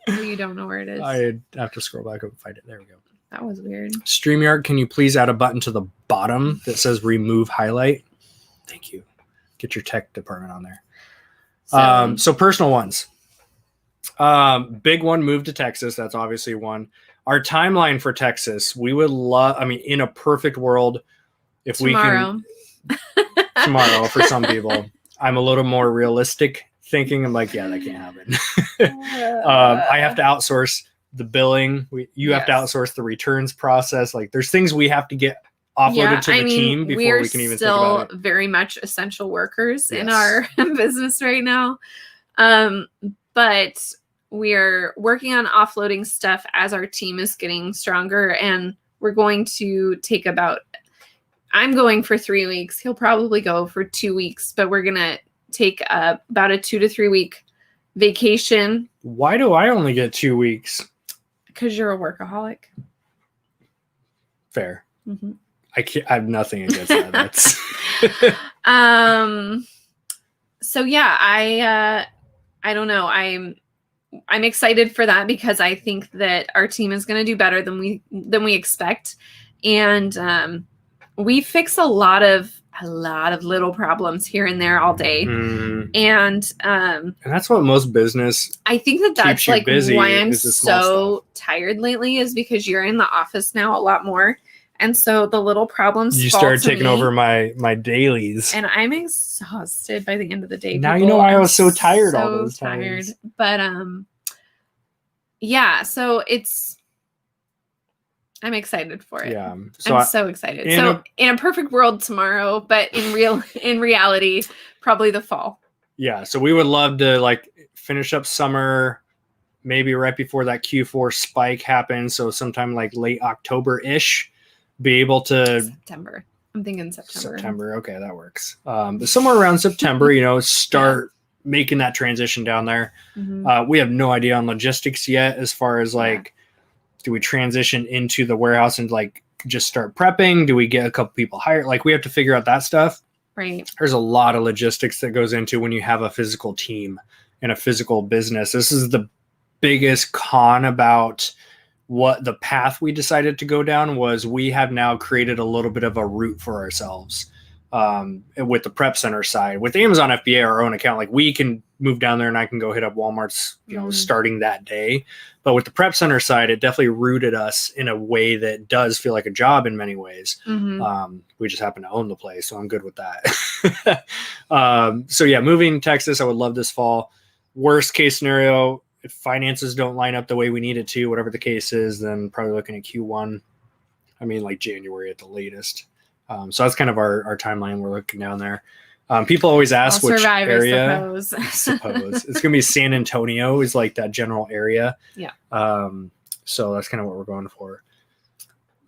Oh, you don't know where it is. I have to scroll back up and find it. There we go. That was weird. StreamYard, can you please add a button to the bottom that says remove highlight? Thank you. Get your tech department on there. So personal ones. Big one, move to Texas. That's obviously one. Our timeline for Texas, we would love, I mean, in a perfect world, if tomorrow. we can tomorrow for some people. I'm a little more realistic thinking. I'm like, yeah, that can't happen. I have to outsource the billing. You have to outsource the returns process. Like there's things we have to get offloaded to the team before we can even think about it. We're still very much essential workers in our business right now. But we're working on offloading stuff as our team is getting stronger, and we're going to take I'm going for 3 weeks. He'll probably go for 2 weeks, but we're going to take about a 2 to 3 week vacation. Why do I only get 2 weeks? Because you're a workaholic. Fair. Mm-hmm. I have nothing against that. That's so yeah, I don't know. I'm excited for that because I think that our team is going to do better than we expect, and we fix a lot of little problems here and there all day, and that's what most business. I think that's like why I'm so tired lately is because you're in the office now a lot more. And so the little problems you started taking over my dailies, and I'm exhausted by the end of the day. Now you know why I was so tired all those times. But yeah, so I'm excited for it. Yeah, I'm so excited. So in a perfect world tomorrow, but in reality, probably the fall. Yeah, so we would love to like finish up summer, maybe right before that Q4 spike happens. So sometime like late October-ish. Be able to September. I'm thinking September. Okay, that works. But somewhere around September, start making that transition down there. Mm-hmm. We have no idea on logistics yet as far as like, do we transition into the warehouse and like just start prepping? Do we get a couple people hired? Like we have to figure out that stuff. Right. There's a lot of logistics that goes into when you have a physical team and a physical business. This is the biggest con about what the path we decided to go down was. We have now created a little bit of a route for ourselves with the prep center side. With Amazon FBA, our own account, like we can move down there and I can go hit up Walmart's, starting that day. But with the prep center side, it definitely rooted us in a way that does feel like a job in many ways. Mm-hmm. We just happen to own the place, so I'm good with that. So yeah, moving to Texas, I would love this fall. Worst case scenario, if finances don't line up the way we need it to, whatever the case is, then probably looking at Q1. I mean, like January at the latest. So that's kind of our timeline. We're looking down there. People always ask which area. I suppose. It's going to be San Antonio is like that general area. Yeah. So that's kind of what we're going for.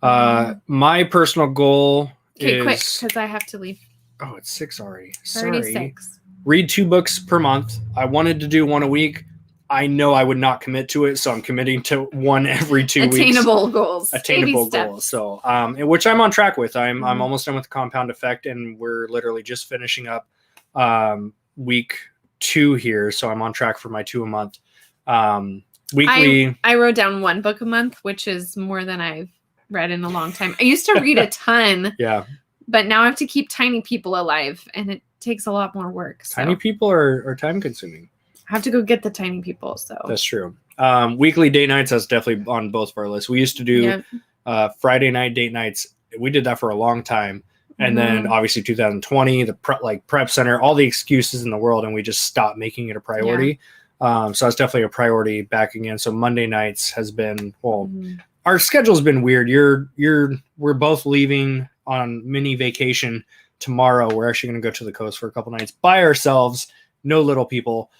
My personal goal is... quick, because I have to leave. Oh, it's 6 already. 36. Sorry. Read 2 books per month. I wanted to do 1 a week. I know I would not commit to it, so I'm committing to 1 every 2 weeks. Attainable goals. So, which I'm on track with. I'm almost done with the Compound Effect, and we're literally just finishing up week 2 here. So I'm on track for my 2 a month. Weekly. I wrote down 1 book a month, which is more than I've read in a long time. I used to read a ton. Yeah. But now I have to keep Tiny People alive, and it takes a lot more work. So. Tiny People are time consuming. I have to go get the Tiny People. So that's true. Weekly date nights, that's definitely on both of our lists. We used to do Friday night date nights. We did that for a long time. And then obviously 2020, the prep center, all the excuses in the world, and we just stopped making it a priority. So that's definitely a priority back again. So Monday nights has been, our schedule's been weird. We're both leaving on mini vacation tomorrow. We're actually going to go to the coast for a couple nights by ourselves. No little people.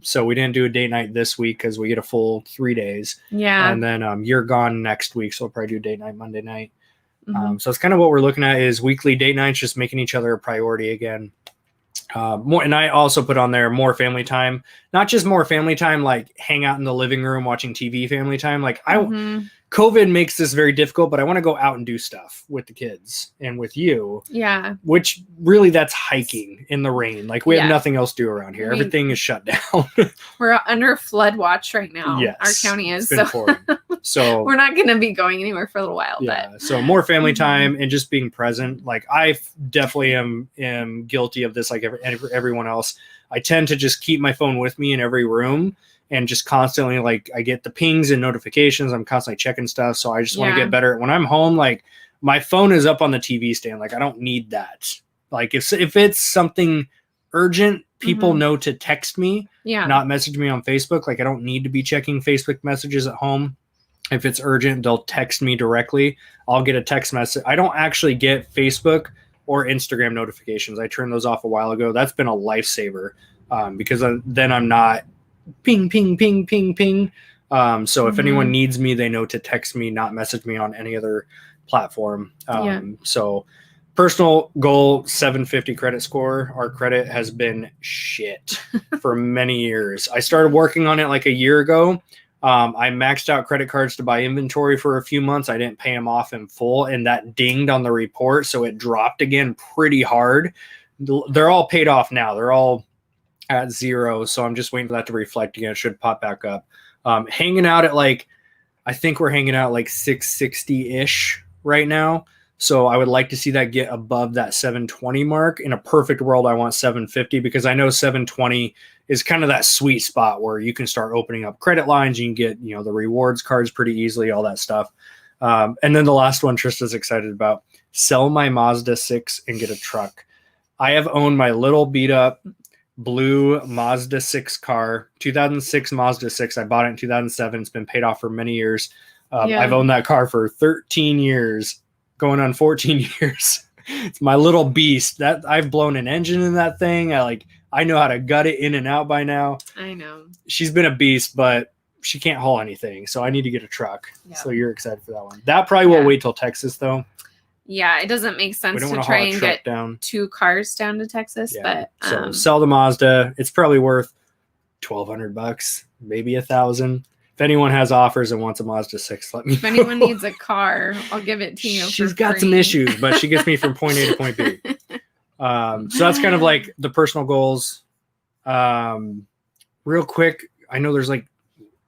So we didn't do a date night this week because we get a full 3 days. Yeah. And then you're gone next week, so we'll probably do date night Monday night. So it's kind of what we're looking at is weekly date nights, just making each other a priority again. More, and I also put on there more family time, not just more family time, like hang out in the living room watching TV family time. Like COVID makes this very difficult, but I want to go out and do stuff with the kids and with you. Yeah. Which really that's hiking in the rain. Like we have nothing else to do around here. Everything is shut down. We're under flood watch right now. Yes, our county is. So we're not going to be going anywhere for a little while. Yeah. But So more family time and just being present. Like I definitely am guilty of this. Like everyone else, I tend to just keep my phone with me in every room. And just constantly, like, I get the pings and notifications. I'm constantly checking stuff. So I just want to get better. When I'm home, like, my phone is up on the TV stand. Like, I don't need that. Like, if it's something urgent, people know to text me, not message me on Facebook. Like, I don't need to be checking Facebook messages at home. If it's urgent, they'll text me directly. I'll get a text message. I don't actually get Facebook or Instagram notifications. I turned those off a while ago. That's been a lifesaver because then I'm not ping, ping, ping, ping, ping. So if anyone needs me, they know to text me, not message me on any other platform. So personal goal, 750 credit score. Our credit has been shit for many years. I started working on it like a year ago. I maxed out credit cards to buy inventory for a few months. I didn't pay them off in full, and that dinged on the report. So it dropped again pretty hard. They're all paid off now. They're all at 0. So I'm just waiting for that to reflect again. It should pop back up. Hanging out at I think we're hanging out like 660-ish right now. So I would like to see that get above that 720 mark. In a perfect world, I want 750 because I know 720 is kind of that sweet spot where you can start opening up credit lines. You can get, the rewards cards pretty easily, all that stuff. And then the last one Trista's excited about, sell my Mazda 6 and get a truck. I have owned my little beat up blue Mazda 6 car, 2006 Mazda 6. I bought it in 2007. It's been paid off for many years. I've owned that car for 13 years, going on 14 years. It's my little beast. That I've blown an engine in that thing. I know how to gut it in and out by now. I know. She's been a beast, but she can't haul anything. So I need to get a truck. Yeah. So you're excited for that one. That probably will wait till Texas though. Yeah, it doesn't make sense to try and get two cars down to Texas, but so sell the Mazda. It's probably worth $1,200, maybe $1,000. If anyone has offers and wants a Mazda 6, let me know. If anyone needs a car, I'll give it to you. She's got some issues, but she gets me from point A to point B. So that's kind of like the personal goals. Real quick, I know there's like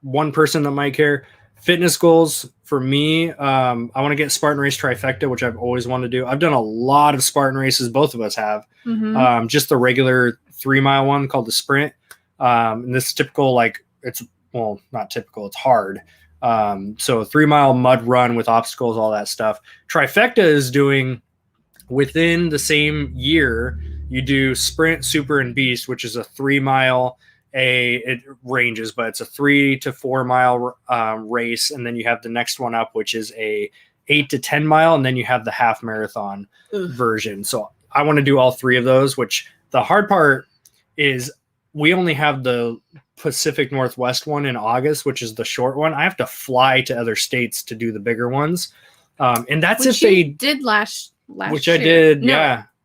one person that might care. Fitness goals for me, I want to get Spartan Race Trifecta, which I've always wanted to do. I've done a lot of Spartan races. Both of us have. Just the regular 3-mile one called the Sprint. And this is typical, not typical, it's hard. So 3-mile mud run with obstacles, all that stuff. Trifecta is doing within the same year, you do Sprint, Super, and Beast, which is a 3-mile. It ranges, but it's a 3 to 4 mile race, and then you have the next one up, which is a 8 to 10 mile, and then you have the half marathon version. So I want to do all 3 of those. Which the hard part is we only have the Pacific Northwest one in August, which is the short one. I have to fly to other states to do the bigger ones, and that's which if they did last which year. I did.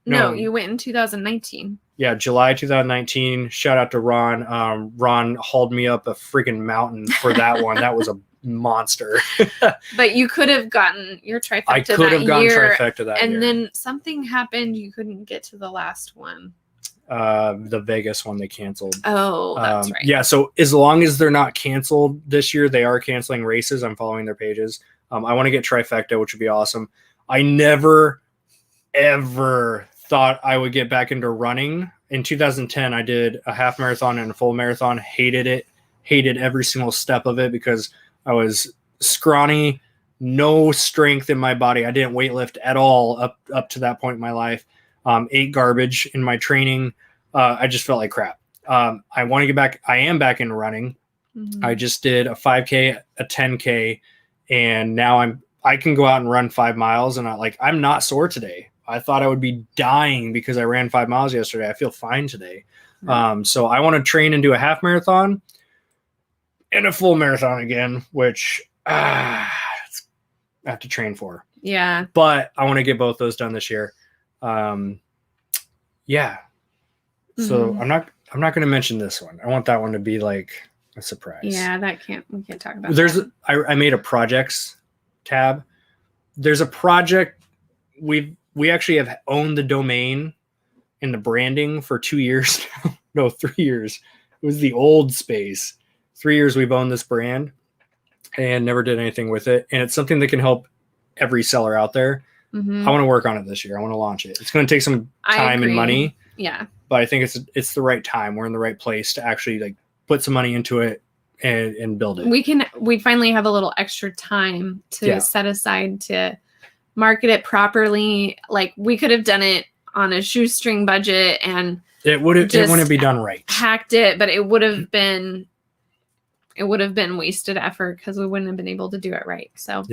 No, you went in 2019. Yeah, July 2019. Shout out to Ron. Ron hauled me up a freaking mountain for that one. That was a monster. But you could have gotten your trifecta I could have gotten trifecta that year. And then something happened. You couldn't get to the last one. The Vegas one they canceled. Oh, that's right. Yeah, so as long as they're not canceled this year, they are canceling races. I'm following their pages. I want to get trifecta, which would be awesome. I never, ever thought I would get back into running. In 2010, I did a half marathon and a full marathon. Hated it. Hated every single step of it because I was scrawny, no strength in my body. I didn't weightlift at all up to that point in my life. Ate garbage in my training. I just felt like crap. I want to get back. I am back into running. I just did a 5K, a 10K, and now I can go out and run 5 miles, and I'm not sore today. I thought I would be dying because I ran 5 miles yesterday. I feel fine today. So I want to train and do a half marathon and a full marathon again, which I have to train for. Yeah. But I want to get both those done this year. Yeah. So Mhm. I'm not going to mention this one. I want that one to be like a surprise. Yeah, we can't talk about There's that. I made a projects tab. There's a project we actually have owned the domain and the branding for 2 years now. No, 3 years. It was the old space. 3 years we've owned this brand and never did anything with it. And it's something that can help every seller out there. Mhm. I want to work on it this year. I want to launch it. It's going to take some time and money. Yeah. But I think it's the right time. We're in the right place to actually like put some money into it and build it. We finally have a little extra time to set aside to market it properly. Like we could have done it on a shoestring budget and it wouldn't be done right. Hacked it, but it would have been wasted effort because we wouldn't have been able to do it right. So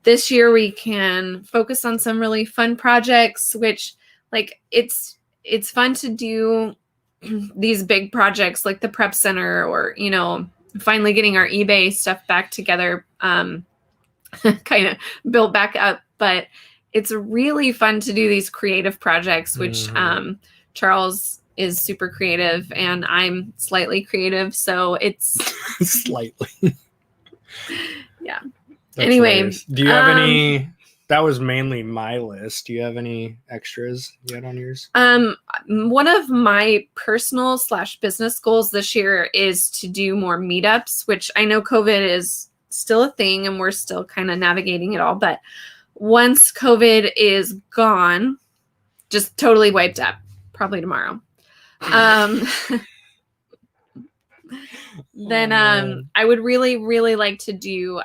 this year we can focus on some really fun projects, which like it's fun to do these big projects like the prep center or, you know, finally getting our eBay stuff back together, kind of built back up. But it's really fun to do these creative projects, which Charles is super creative and I'm slightly creative. So it's slightly. Yeah. That's anyway, hilarious. Do you have any? That was mainly my list. Do you have any extras yet on yours? One of my personal / business goals this year is to do more meetups, which I know COVID is still a thing and we're still kind of navigating it all. But once COVID is gone, just totally wiped up, probably tomorrow. Then I would really, really like to do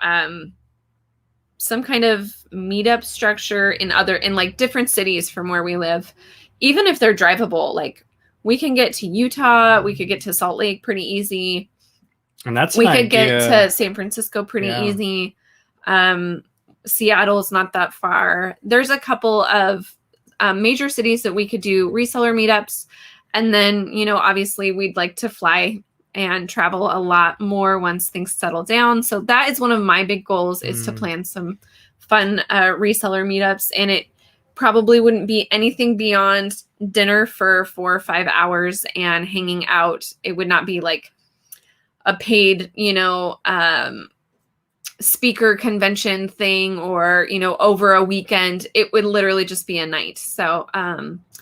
some kind of meetup structure in like different cities from where we live, even if they're drivable. Like we can get to Utah, we could get to Salt Lake pretty easy. And that's we could get to San Francisco pretty easy. Seattle's not that far. There's a couple of major cities that we could do reseller meetups. And then, you know, obviously we'd like to fly and travel a lot more once things settle down. So that is one of my big goals is to plan some fun reseller meetups. And it probably wouldn't be anything beyond dinner for 4 or 5 hours and hanging out. It would not be like a paid, you know, speaker convention thing or, you know, over a weekend. It would literally just be a night. So,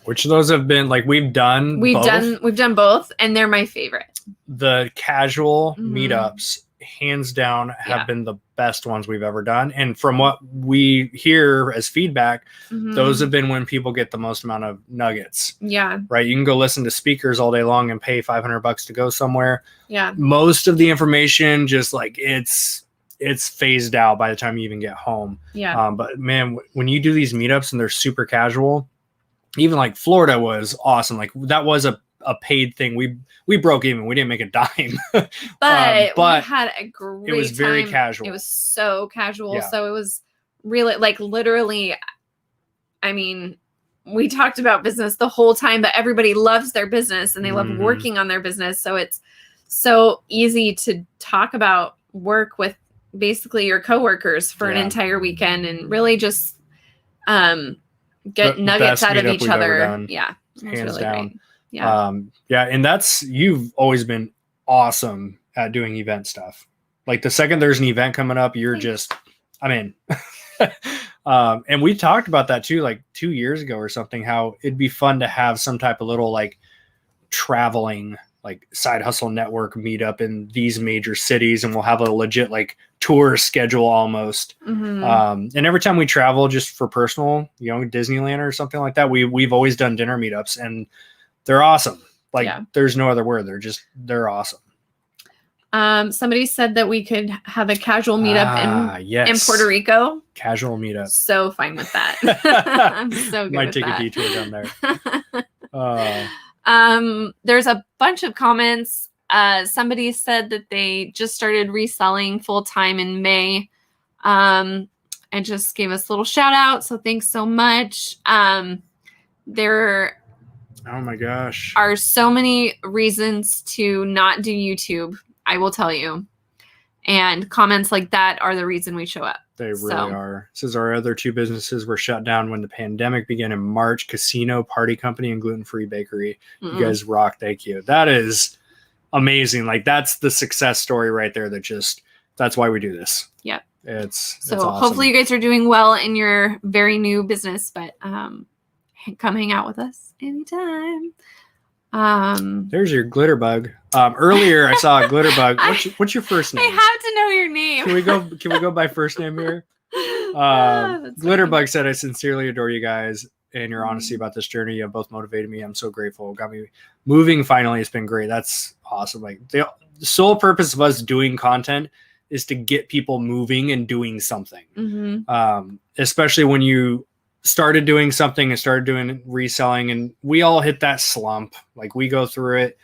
which of those have been like we've done both and they're my favorite. The casual meetups hands down have been the best ones we've ever done. And from what we hear as feedback, those have been when people get the most amount of nuggets. Yeah. Right. You can go listen to speakers all day long and pay $500 to go somewhere. Yeah. Most of the information just like it's phased out by the time you even get home. Yeah. But man, when you do these meetups and they're super casual, even like Florida was awesome. Like that was a paid thing. We broke even. We didn't make a dime. but we had a great It was time. very casual. It was so casual. Yeah. So it was really like literally, I mean, we talked about business the whole time, but everybody loves their business and they love working on their business. So it's so easy to talk about work with basically your coworkers for an entire weekend and really just get nuggets out of each other. Yeah. Hands really down. Great. Yeah. And you've always been awesome at doing event stuff. Like the second there's an event coming up, you're just, I'm in. And we talked about that too, like 2 years ago or something, how it'd be fun to have some type of little like traveling, like side hustle network meetup in these major cities. And we'll have a legit like tour schedule almost. And every time we travel just for personal, you know, Disneyland or something like that, we've always done dinner meetups and they're awesome. Like there's no other word. They're awesome. Somebody said that we could have a casual meetup in Puerto Rico. Casual meetup. So fine with that. I'm so good Might with take that. a detour down there. There's a bunch of comments. Somebody said that they just started reselling full time in May. And just gave us a little shout out. So thanks so much. There Oh my gosh. are so many reasons to not do YouTube, I will tell you. And comments like that are the reason we show up. They really are. This is our other 2 businesses were shut down when the pandemic began in March. Casino, Party Company, and Gluten-Free Bakery. You guys rock. Thank you. That is amazing. Like, that's the success story right there. That's why we do this. Yep. It's awesome. awesome. Hopefully you guys are doing well in your very new business, but come hang out with us anytime. There's your glitter bug. Earlier I saw a glitter bug. What's your first name? I have to know your name. Can we go by first name here? Glitter Bug said, I sincerely adore you guys and your honesty about this journey. You have both motivated me. I'm so grateful. Got me moving finally. It's been great. That's awesome. Like, the sole purpose of us doing content is to get people moving and doing something. Especially when you started doing something and started doing reselling, and we all hit that slump. Like, we go through it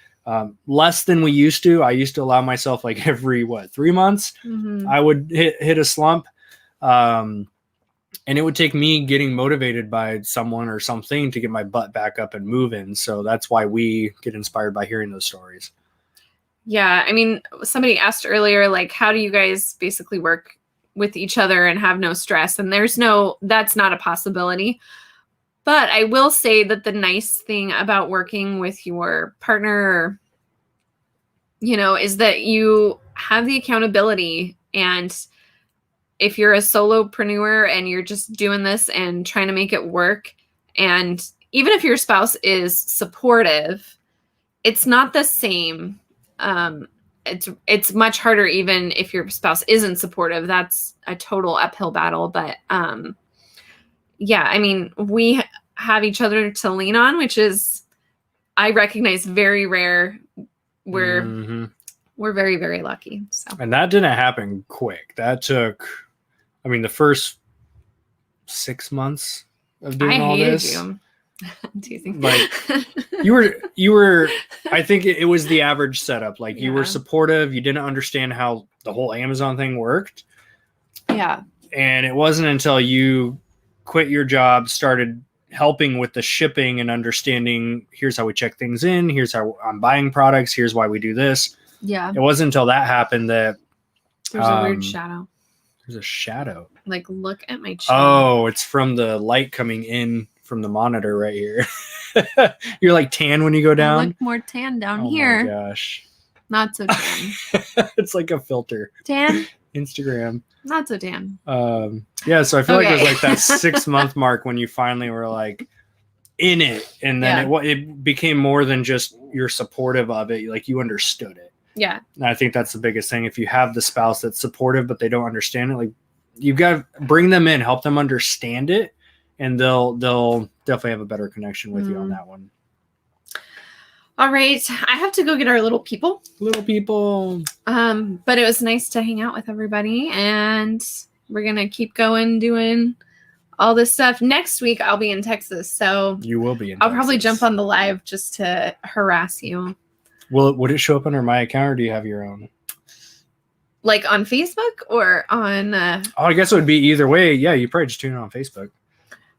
less than we used to. I used to allow myself, like, every 3 months I would hit a slump, and it would take me getting motivated by someone or something to get my butt back up and moving. So that's why we get inspired by hearing those stories. Yeah, I mean, somebody asked earlier, like, how do you guys basically work with each other and have no stress? And that's not a possibility. But I will say that the nice thing about working with your partner, is that you have the accountability. And if you're a solopreneur and you're just doing this and trying to make it work, and even if your spouse is supportive, it's not the same. It's much harder even if your spouse isn't supportive. That's a total uphill battle. But yeah, I mean, we have each other to lean on, which is, I recognize, very rare. We're very, very lucky. So, and that didn't happen quick. That took, the first 6 months of doing all this. You. I'm teasing. Like, you were I think it was the average setup. Like, you were supportive. You didn't understand how the whole Amazon thing worked. Yeah. And it wasn't until you quit your job, started helping with the shipping and understanding, here's how we check things in, here's how I'm buying products, here's why we do this. Yeah. It wasn't until that happened that there's a weird shadow. There's a shadow. Like, look at my chin. Oh, it's from the light coming in from the monitor right here. You're like tan when you go down. I look more tan down here. Oh my gosh. Not so tan. It's like a filter. Tan? Instagram. Not so tan. Yeah, so I feel like it was like that 6 month mark when you finally were like in it, and then it became more than just you're supportive of it. Like, you understood it. Yeah. And I think that's the biggest thing. If you have the spouse that's supportive but they don't understand it, like, you got to bring them in, help them understand it, and they'll definitely have a better connection with you on that one. All right. I have to go get our little people. Little people. But it was nice to hang out with everybody, and we're going to keep going doing all this stuff. Next week, I'll be in Texas. So you will be in I'll Texas. probably jump on the live just to harass you. Would it show up under my account, or do you have your own? Like on Facebook or on... I guess it would be either way. Yeah, you probably just tune in on Facebook.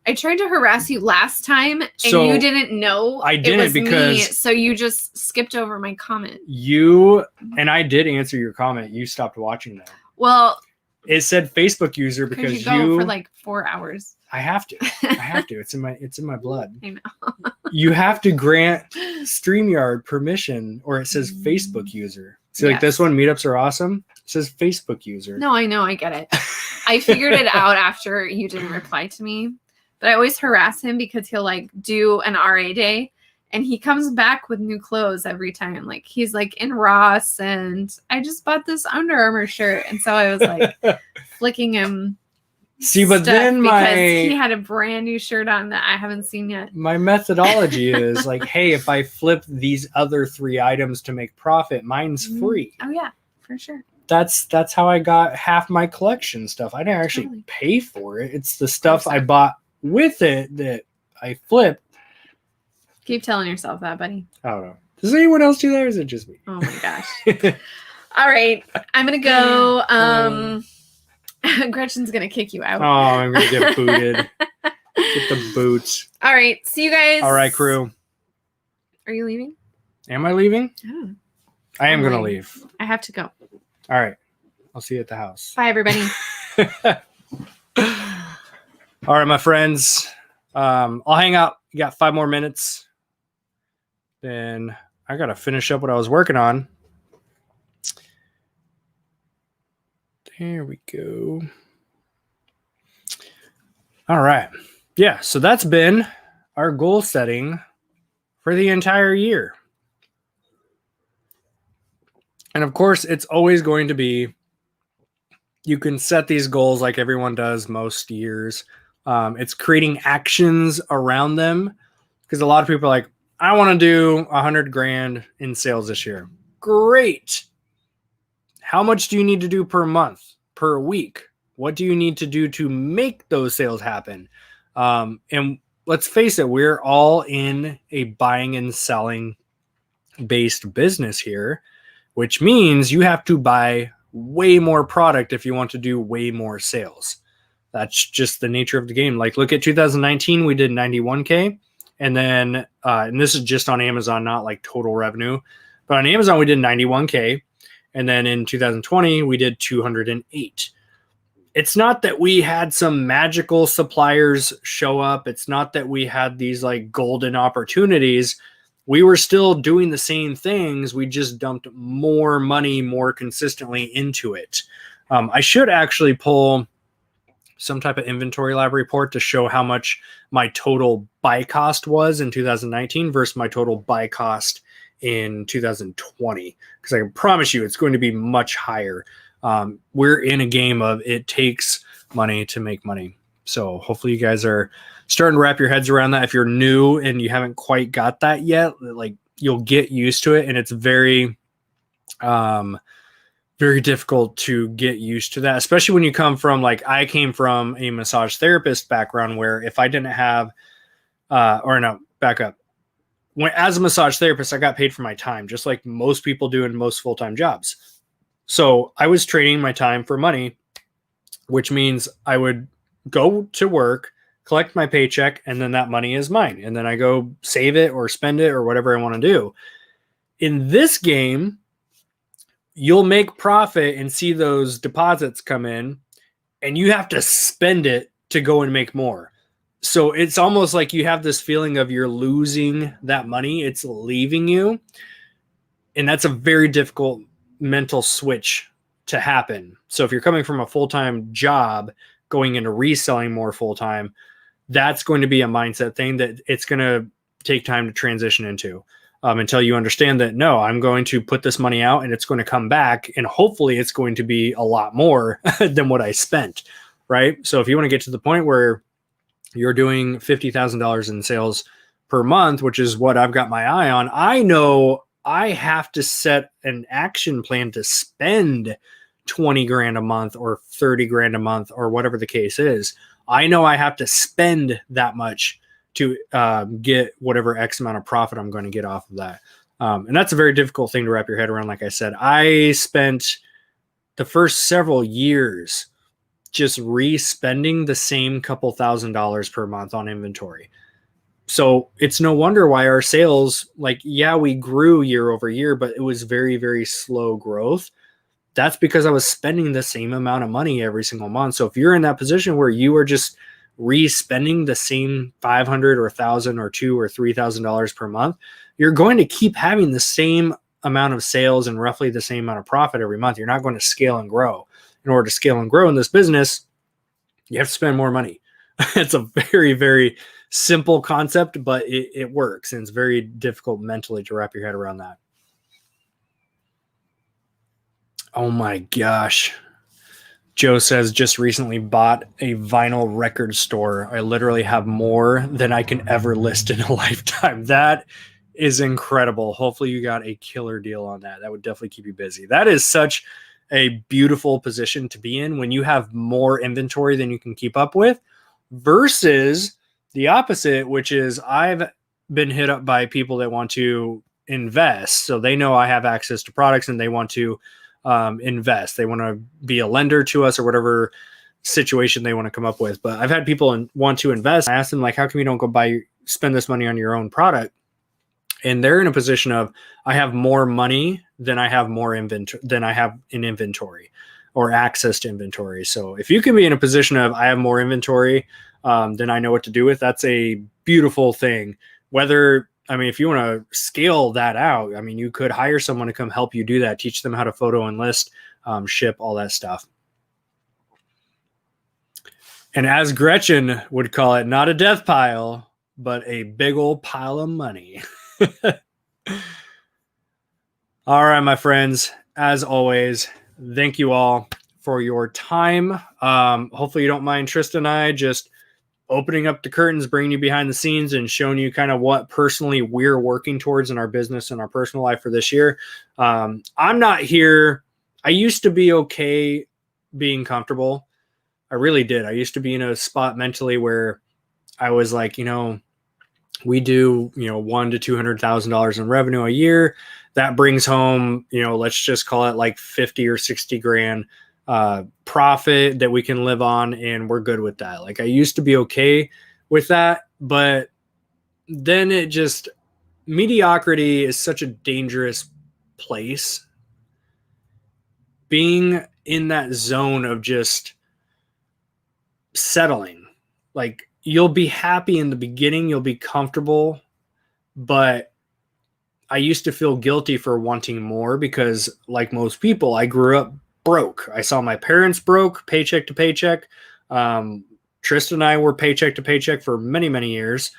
I tried to harass you last time, and you didn't know. I didn't, because me, so you just skipped over my comment. I did answer your comment. You stopped watching that. Well, it said Facebook user because you go for like 4 hours. I have to. It's in my blood. I know. You have to grant StreamYard permission, or it says Facebook user. See, like this one, Meetups are awesome. It says Facebook user. No, I know. I get it. I figured it out after you didn't reply to me. But I always harass him because he'll like do an RA day, and he comes back with new clothes every time. Like, he's like in Ross, and I just bought this Under Armour shirt. And so I was like flicking him. See, but then because he had a brand new shirt on that I haven't seen yet. My methodology is like, hey, if I flip these other 3 items to make profit, mine's free. Oh yeah, for sure. That's how I got half my collection stuff. I didn't actually pay for it. It's the stuff I bought with it that I flipped. Keep telling yourself that, buddy. I don't know. Does anyone else do that, or is it just me? Oh my gosh. All right. I'm gonna go. Gretchen's gonna kick you out. Oh, I'm gonna get booted. Get the boots. All right. See you guys. All right, crew. Are you leaving? Am I leaving? Oh. I am gonna leave. I have to go. All right. I'll see you at the house. Bye, everybody. All right, my friends. I'll hang out. You got 5 more minutes. Then I got to finish up what I was working on. There we go. All right. Yeah, so that's been our goal setting for the entire year. And of course, it's always going to be, you can set these goals like everyone does most years. It's creating actions around them, because a lot of people are like, I want to do 100 grand in sales this year. Great. How much do you need to do per month, per week? What do you need to do to make those sales happen? And let's face it, we're all in a buying and selling based business here, which means you have to buy way more product if you want to do way more sales. That's just the nature of the game. Like, look at 2019, we did 91K. And then, and this is just on Amazon, not like total revenue, but on Amazon, we did 91K. And then in 2020, we did 208. It's not that we had some magical suppliers show up. It's not that we had these like golden opportunities. We were still doing the same things. We just dumped more money more consistently into it. I should actually pull some type of inventory lab report to show how much my total buy cost was in 2019 versus my total buy cost in 2020. Because I can promise you it's going to be much higher. We're in a game of it takes money to make money. So hopefully you guys are starting to wrap your heads around that. If you're new and you haven't quite got that yet, like, you'll get used to it. And it's very, very difficult to get used to that, especially when you come from, like, I came from a massage therapist background where if I didn't have, as a massage therapist, I got paid for my time, just like most people do in most full-time jobs. So I was trading my time for money, which means I would go to work, collect my paycheck, and then that money is mine. And then I go save it or spend it or whatever I want to do. In this game, you'll make profit and see those deposits come in, and you have to spend it to go and make more. So it's almost like you have this feeling of you're losing that money. It's leaving you. And that's a very difficult mental switch to happen. So if you're coming from a full-time job going into reselling more full-time, that's going to be a mindset thing that it's going to take time to transition into, until you understand that, no, I'm going to put this money out and it's going to come back, and hopefully it's going to be a lot more than what I spent, right? So if you want to get to the point where you're doing $50,000 in sales per month, which is what I've got my eye on, I know I have to set an action plan to spend 20 grand a month or 30 grand a month or whatever the case is. I know I have to spend that much to get whatever X amount of profit I'm going to get off of that. And that's a very difficult thing to wrap your head around. Like I said, I spent the first several years just re-spending the same couple $1,000s per month on inventory. So it's no wonder why our sales, like, yeah, we grew year over year, but it was very, very slow growth. That's because I was spending the same amount of money every single month. So if you're in that position where you are just re-spending the same $500 or $1,000 or $2,000 or $3,000 per month, you're going to keep having the same amount of sales and roughly the same amount of profit every month. You're not going to scale and grow. In order to scale and grow in this business, you have to spend more money. It's a very, very simple concept, but it works. And it's very difficult mentally to wrap your head around that. Oh my gosh. Joe says, just recently bought a vinyl record store. I literally have more than I can ever list in a lifetime. That is incredible. Hopefully you got a killer deal on that. That would definitely keep you busy. That is such a beautiful position to be in when you have more inventory than you can keep up with, versus the opposite, which is I've been hit up by people that want to invest. So they know I have access to products and they want to invest. They want to be a lender to us or whatever situation they want to come up with. But I've had people want to invest. I ask them, like, how come you don't go spend this money on your own product? And they're in a position of, I have more money than I have more inventory than I have in inventory. or access to inventory. So if you can be in a position of, I have more inventory than I know what to do with, that's a beautiful thing. If you want to scale that out, you could hire someone to come help you do that, teach them how to photo enlist, ship, all that stuff. And as Gretchen would call it, not a death pile, but a big old pile of money. All right, my friends, as always, thank you all for your time. Hopefully you don't mind Tristan and I just opening up the curtains, bringing you behind the scenes and showing you kind of what personally we're working towards in our business and our personal life for this year. I'm not here. I used to be okay being comfortable. I really did. I used to be in a spot mentally where I was like, we do, $100,000 to $200,000 in revenue a year. That brings home, let's just call it like 50 or 60 grand profit that we can live on, and we're good with that. Like, I used to be okay with that, but then mediocrity is such a dangerous place. Being in that zone of just settling, like, you'll be happy in the beginning, you'll be comfortable, but I used to feel guilty for wanting more because, like most people, I grew up broke. I saw my parents broke, paycheck to paycheck. Tristan and I were paycheck to paycheck for many, many years.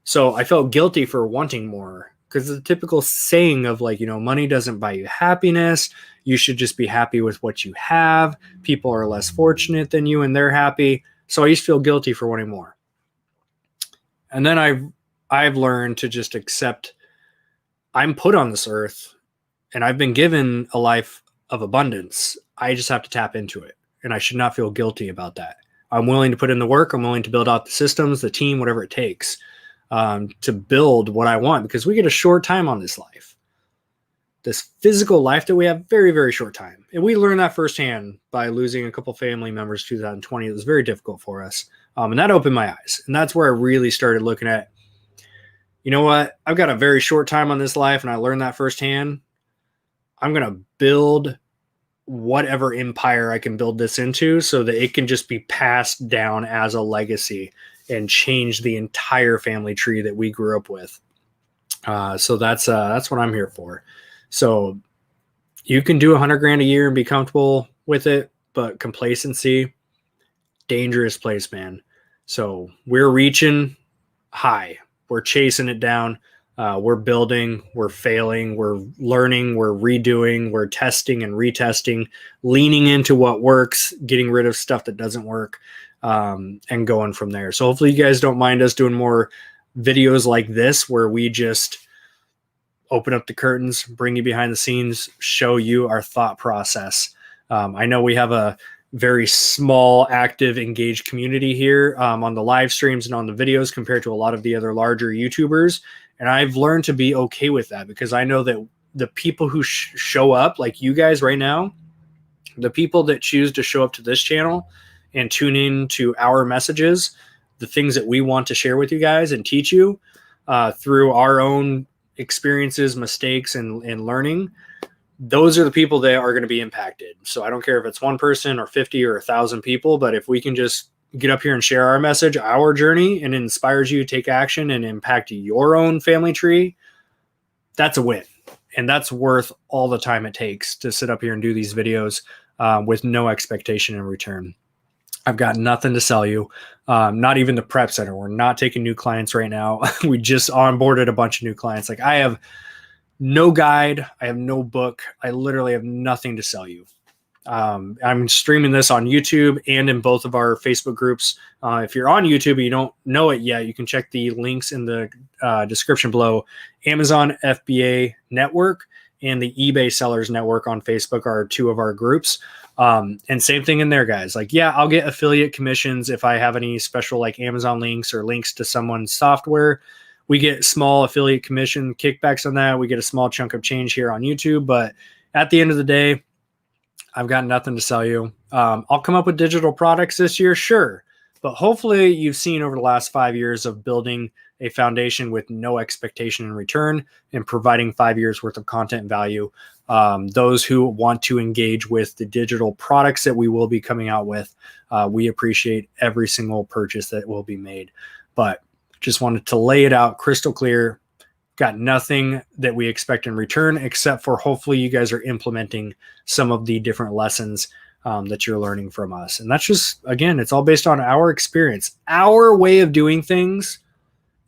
So I felt guilty for wanting more, because the typical saying of money doesn't buy you happiness. You should just be happy with what you have. People are less fortunate than you and they're happy. So I used to feel guilty for wanting more. And then I've learned to just accept I'm put on this earth and I've been given a life of abundance. I just have to tap into it, and I should not feel guilty about that. I'm willing to put in the work. I'm willing to build out the systems, the team, whatever it takes to build what I want, because we get a short time on this life. This physical life that we have, very, very short time. And we learned that firsthand by losing a couple family members in 2020. It was very difficult for us. And that opened my eyes. And that's where I really started looking at, you know what? I've got a very short time on this life, and I learned that firsthand. I'm going to build whatever empire I can build this into so that it can just be passed down as a legacy and change the entire family tree that we grew up with. So that's what I'm here for. So you can do 100 grand a year and be comfortable with it, but complacency, dangerous place, man. So we're reaching high. We're chasing it down. We're building, we're failing, we're learning, we're redoing, we're testing and retesting, leaning into what works, getting rid of stuff that doesn't work, and going from there. So hopefully you guys don't mind us doing more videos like this, where we just open up the curtains, bring you behind the scenes, show you our thought process. I know we have a very small, active, engaged community here on the live streams and on the videos compared to a lot of the other larger YouTubers. And I've learned to be okay with that, because I know that the people who show up, like you guys right now, the people that choose to show up to this channel and tune in to our messages, the things that we want to share with you guys and teach you through our own experiences, mistakes, and learning, those are the people that are going to be impacted. So I don't care if it's one person or 50 or 1,000 people, but if we can just get up here and share our message, our journey, and it inspires you to take action and impact your own family tree, that's a win. And that's worth all the time it takes to sit up here and do these videos with no expectation in return. I've got nothing to sell you. Not even the prep center. We're not taking new clients right now. We just onboarded a bunch of new clients. Like, I have no guide. I have no book. I literally have nothing to sell you. I'm streaming this on YouTube and in both of our Facebook groups. If you're on YouTube and you don't know it yet, you can check the links in the description below. Amazon FBA Network and the eBay Sellers Network on Facebook are two of our groups. And same thing in there, guys. Like, yeah, I'll get affiliate commissions if I have any special like Amazon links or links to someone's software. We get small affiliate commission kickbacks on that. We get a small chunk of change here on YouTube. But at the end of the day, I've got nothing to sell you. I'll come up with digital products this year, sure. But hopefully you've seen over the last 5 years of building a foundation with no expectation in return and providing 5 years worth of content value. Those who want to engage with the digital products that we will be coming out with, we appreciate every single purchase that will be made. But just wanted to lay it out crystal clear. Got nothing that we expect in return, except for hopefully you guys are implementing some of the different lessons that you're learning from us. And that's just, again, it's all based on our experience. Our way of doing things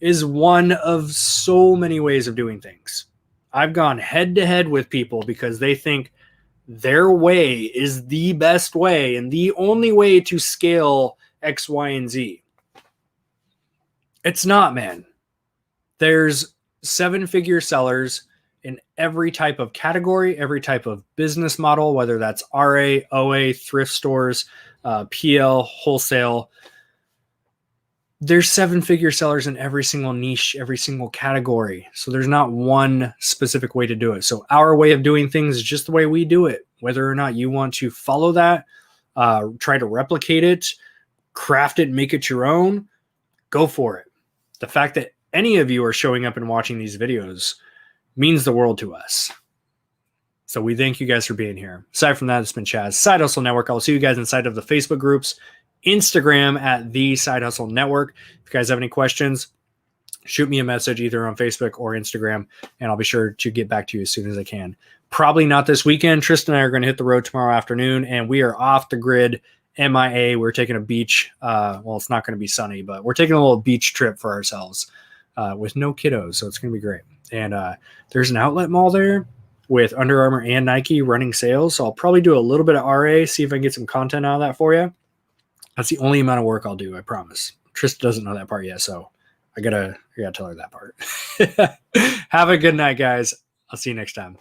is one of so many ways of doing things. I've gone head to head with people because they think their way is the best way and the only way to scale X, Y, and Z. It's not, man. There's 7-figure sellers in every type of category, every type of business model, whether that's RA, OA, thrift stores, PL, wholesale. There's 7-figure sellers in every single niche, every single category. So there's not one specific way to do it. So our way of doing things is just the way we do it. Whether or not you want to follow that, try to replicate it, craft it, make it your own, go for it. The fact that any of you are showing up and watching these videos means the world to us. So we thank you guys for being here. Aside from that, it's been Chaz, Side Hustle Network. I'll see you guys inside of the Facebook groups, Instagram at the Side Hustle Network. If you guys have any questions, shoot me a message either on Facebook or Instagram, and I'll be sure to get back to you as soon as I can. Probably not this weekend. Tristan and I are going to hit the road tomorrow afternoon, and we are off the grid. MIA. We're taking a beach. Well, it's not going to be sunny, but we're taking a little beach trip for ourselves with no kiddos. So it's going to be great. And there's an outlet mall there with Under Armour and Nike running sales. So I'll probably do a little bit of RA, see if I can get some content out of that for you. That's the only amount of work I'll do, I promise. Tristan doesn't know that part yet, so I gotta tell her that part. Have a good night, guys. I'll see you next time.